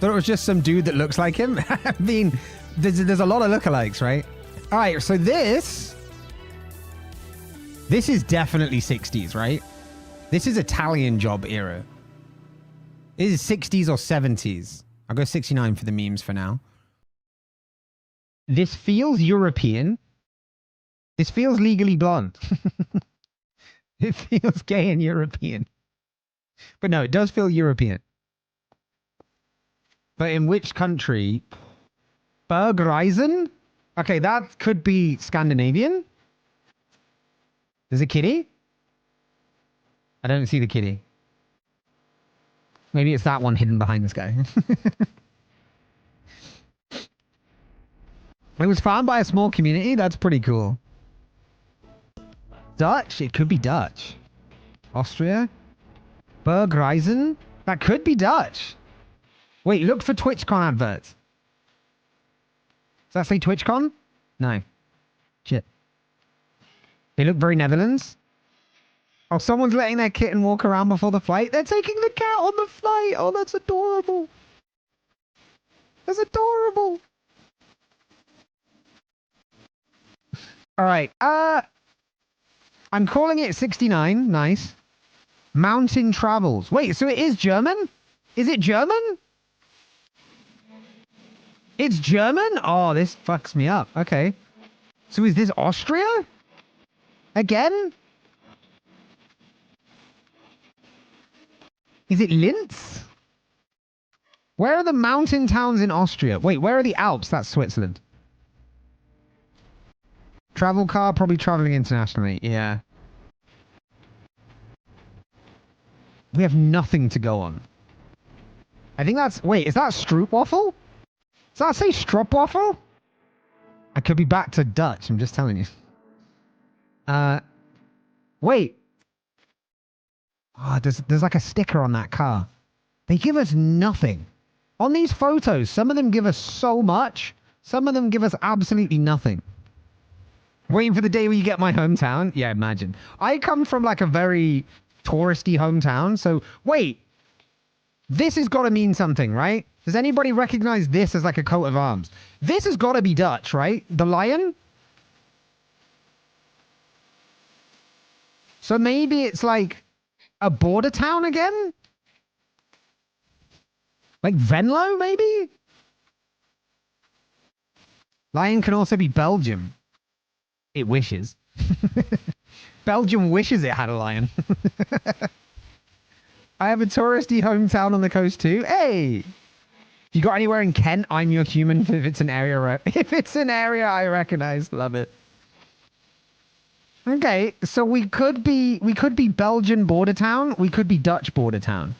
Thought it was just some dude that looks like him. I mean, there's a lot of lookalikes, right? All right, so this is definitely 60s, right? This is Italian job era. It is 60s or 70s. I'll go 69 for the memes for now. This feels European. This feels Legally Blonde. It feels gay and European. But no, it does feel European. But in which country? Bergreisen? Okay, that could be Scandinavian. There's a kitty? I don't see the kitty. Maybe it's that one hidden behind this guy. It was found by a small community. That's pretty cool. Dutch? It could be Dutch. Austria? Bergreisen? That could be Dutch. Wait, look for TwitchCon adverts. Does that say TwitchCon? No. Shit. They look very Netherlands. Oh, someone's letting their kitten walk around before the flight. They're taking the cat on the flight. Oh, that's adorable. That's adorable. All right. I'm calling it 69. Nice. Mountain Travels. Wait, so it is German? Is it German? It's German? Oh, this fucks me up. Okay. So is this Austria? Again? Is it Linz? Where are the mountain towns in Austria? Wait, where are the Alps? That's Switzerland. Travel car, probably traveling internationally. Yeah. We have nothing to go on. I think that's... Wait, is that Stroopwafel? Does that say Stroopwafel? I could be back to Dutch, I'm just telling you. Wait. Oh, there's like a sticker on that car. They give us nothing. On these photos, some of them give us so much. Some of them give us absolutely nothing. Waiting for the day where you get my hometown? Yeah, imagine. I come from like a very touristy hometown, so wait. This has got to mean something, right? Does anybody recognize this as like a coat of arms? This has got to be Dutch, right? The lion? So maybe it's like a border town again? Like Venlo, maybe? Lion can also be Belgium. It wishes. Belgium wishes it had a lion. I have a touristy hometown on the coast too. Hey! If you got anywhere in Kent, I'm your human. If it's an area, if it's an area I recognize, love it. Okay, so we could be Belgian border town. We could be Dutch border town.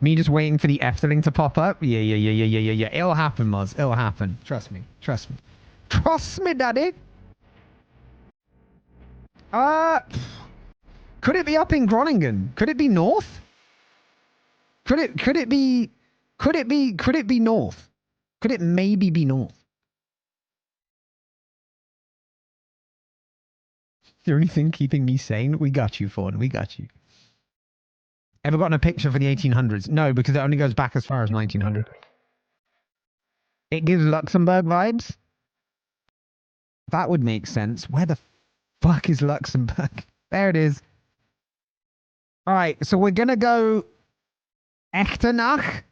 Me just waiting for the Efteling to pop up? Yeah. It'll happen, Moz. It'll happen. Trust me. Trust me. Trust me, daddy. Could it be up in Groningen? Could it be north? Could it be north? Could it maybe be north? The only thing keeping me sane? We got you, Fawn. We got you. Ever gotten a picture for the 1800s? No, because it only goes back as far as 1900. It gives Luxembourg vibes. That would make sense. Where the fuck is Luxembourg? There it is. All right, so we're gonna go Echternach,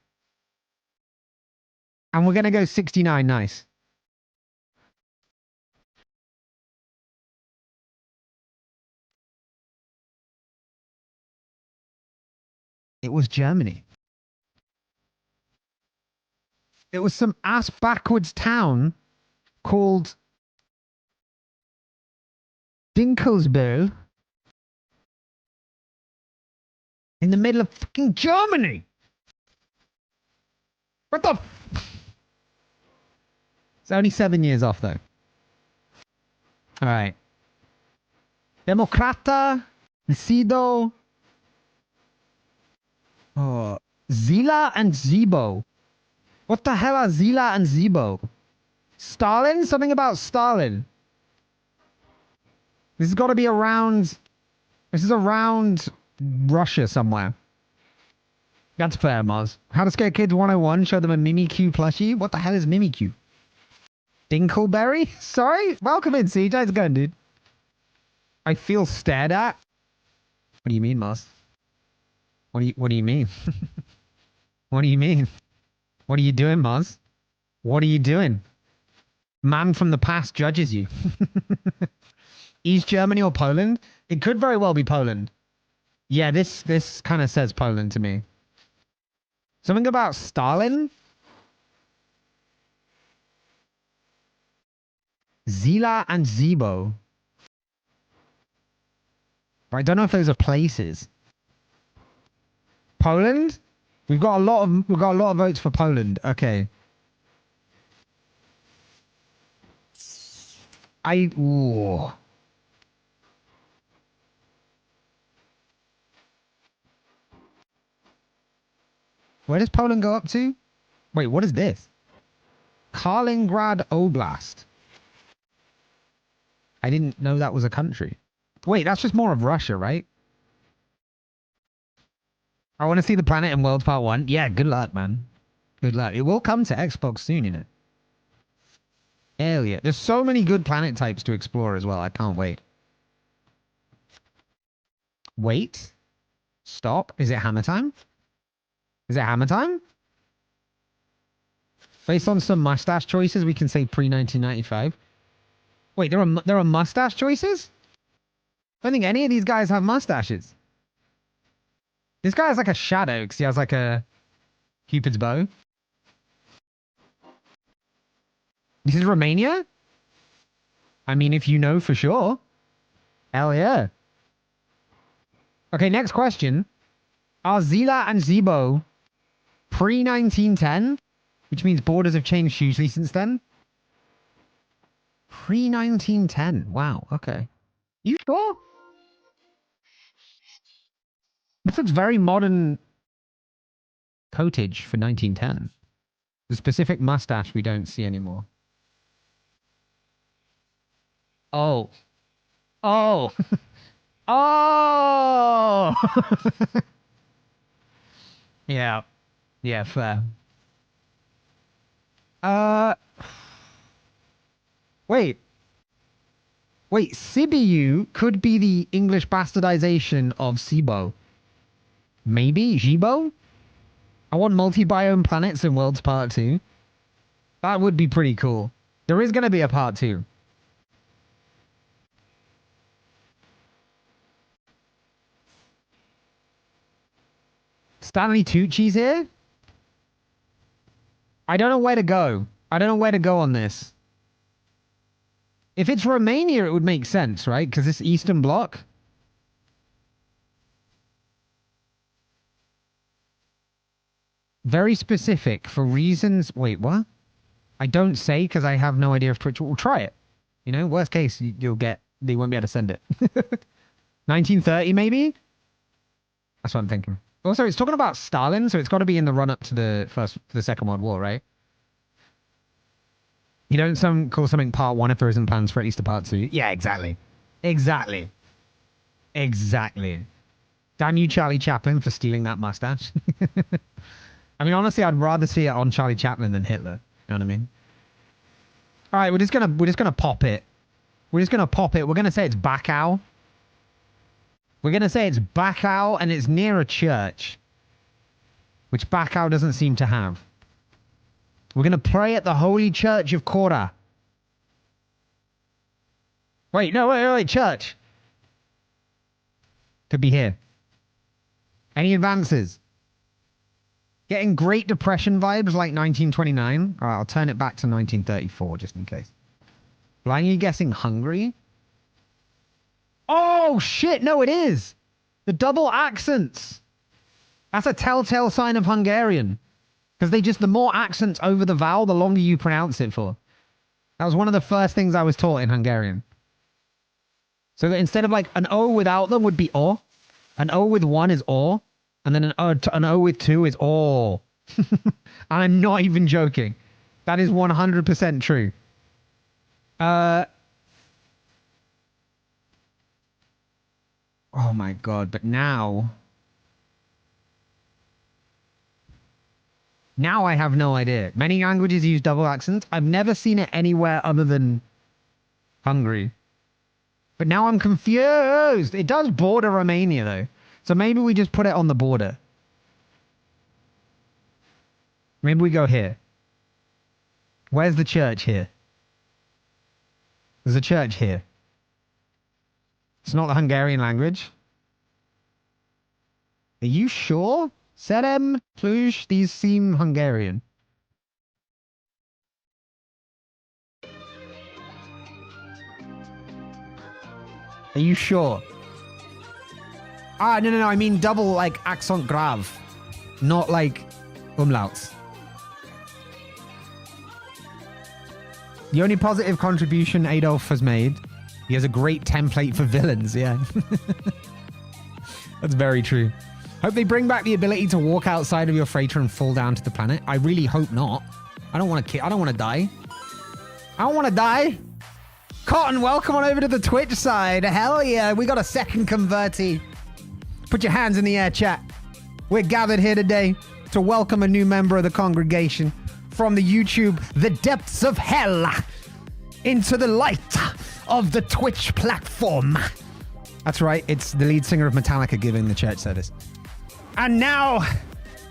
and we're gonna go 69. Nice. It was Germany. It was some ass backwards town called Dinkelsbühl in the middle of fucking Germany. What the? It's only 7 years off, though. All right. Demokrata, Sido, oh, Zila and Zibo. What the hell are Zila and Zibo? Stalin? Something about Stalin. This has got to be around... This is around Russia somewhere. That's fair, Moz. How to Scare Kids 101. Show them a Mimikyu plushie. What the hell is Mimikyu? Dinkleberry? Sorry? Welcome in, Siege. How's it going, dude? I feel stared at? What do you mean, Moz? What do you mean? What do you mean? What are you doing, Moz? What are you doing? Man from the past judges you. East Germany or Poland? It could very well be Poland. Yeah, this kind of says Poland to me. Something about Stalin? Zila and Zibo. But I don't know if those are places. Poland? We've got a lot of votes for Poland. Okay. Ooh. Where does Poland go up to? Wait, what is this? Kaliningrad Oblast. I didn't know that was a country. Wait, that's just more of Russia, right? I want to see the planet in World Part 1. Yeah, good luck, man. Good luck. It will come to Xbox soon, you know. Hell yeah. There's so many good planet types to explore as well. I can't wait. Wait. Stop. Is it hammer time? Is it hammer time? Based on some mustache choices, we can say pre-1995. Wait, there are mustache choices? I don't think any of these guys have mustaches. This guy has like a shadow because he has like a Cupid's bow. This is Romania? I mean, if you know for sure. Hell yeah. Okay, next question. Are Zila and Zibo pre-1910? Which means borders have changed hugely since then? Pre-1910. Wow, okay. You sure? This looks very modern coatage for 1910. The specific mustache we don't see anymore. Oh. Oh. Oh. Yeah. Yeah, fair. Wait. Wait, Sibiu could be the English bastardization of Sibo. Maybe? Jibo? I want multi-biome planets in Worlds Part 2. That would be pretty cool. There is going to be a Part 2. Stanley Tucci's here? I don't know where to go. I don't know where to go on this. If it's Romania, it would make sense, right? Because it's Eastern Bloc. Very specific for reasons. Wait, what? I don't say because I have no idea if Twitch will try it. You know, worst case, you'll get, they won't be able to send it. 1930, maybe? That's what I'm thinking. Also, it's talking about Stalin, so it's got to be in the run-up to the Second World War, right? You don't call something part 1 if there isn't plans for at least a part 2. Yeah, exactly. Exactly. Exactly. Damn you, Charlie Chaplin, for stealing that mustache. I mean, honestly, I'd rather see it on Charlie Chaplin than Hitler. You know what I mean? All right, we're just gonna pop it. We're just gonna pop it. We're gonna say it's Bacow. We're gonna say it's Bacow, and it's near a church, which Bacow doesn't seem to have. We're gonna pray at the Holy Church of Cora. Wait, no, wait, church. Could be here. Any advances? Getting Great Depression vibes like 1929. All right, I'll turn it back to 1934 just in case. Blindly guessing Hungary? Oh, shit. No, it is. The double accents. That's a telltale sign of Hungarian. Because the more accents over the vowel, the longer you pronounce it for. That was one of the first things I was taught in Hungarian. So that instead of like an O without them would be O. An O with one is O. And then an O with 2 is O. I'm not even joking. That is 100% true. Oh my god, but now I have no idea. Many languages use double accents. I've never seen it anywhere other than Hungary. But now I'm confused. It does border Romania though. So maybe we just put it on the border. Maybe we go here. Where's the church here? There's a church here. It's not the Hungarian language. Are you sure? Serem, Cluj, these seem Hungarian. Are you sure? Ah, no, I mean double, like, accent grave. Not, like, umlauts. The only positive contribution Adolf has made, he has a great template for villains, yeah. That's very true. Hope they bring back the ability to walk outside of your freighter and fall down to the planet. I really hope not. I don't want to I don't want to die. I don't want to die. Cotton, welcome on over to the Twitch side. Hell yeah, we got a second convertee. Put your hands in the air, chat. We're gathered here today to welcome a new member of the congregation from the YouTube, the depths of hell, into the light of the Twitch platform. That's right, it's the lead singer of Metallica giving the church service. And now,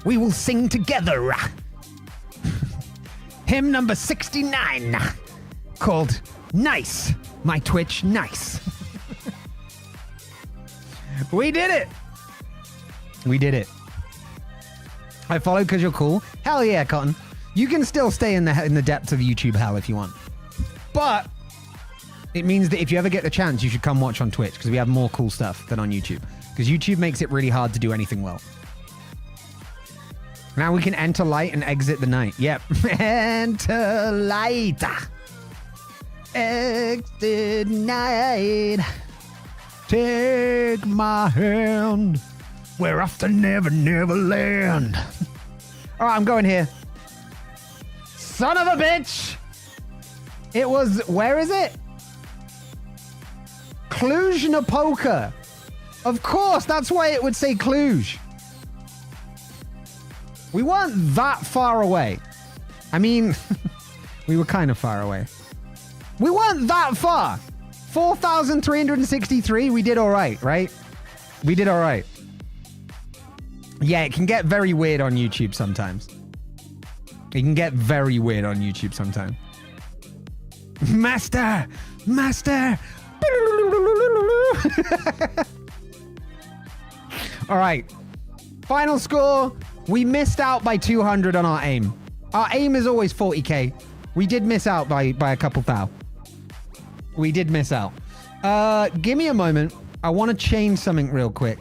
we will sing together. Hymn number 69, called Nice, My Twitch Nice. We did it. We did it. I followed because you're cool. Hell yeah, Cotton. You can still stay in the depths of YouTube hell if you want. But it means that if you ever get the chance, you should come watch on Twitch because we have more cool stuff than on YouTube. Because YouTube makes it really hard to do anything well. Now we can enter light and exit the night. Yep. Enter light. Exit night. Take my hand. We're off to Never Never Land. All right, I'm going here. Son of a bitch. It was, where is it? Cluj-Napoca. Of course, that's why it would say Cluj. We weren't that far away. I mean, we were kind of far away. We weren't that far. 4,363, we did all right, right? We did all right. Yeah, it can get very weird on YouTube sometimes. It can get very weird on YouTube sometimes. Master! Master! All right. Final score. We missed out by 200 on our aim. Our aim is always 40k. We did miss out by a couple thou. We did miss out. Give me a moment. I want to change something real quick.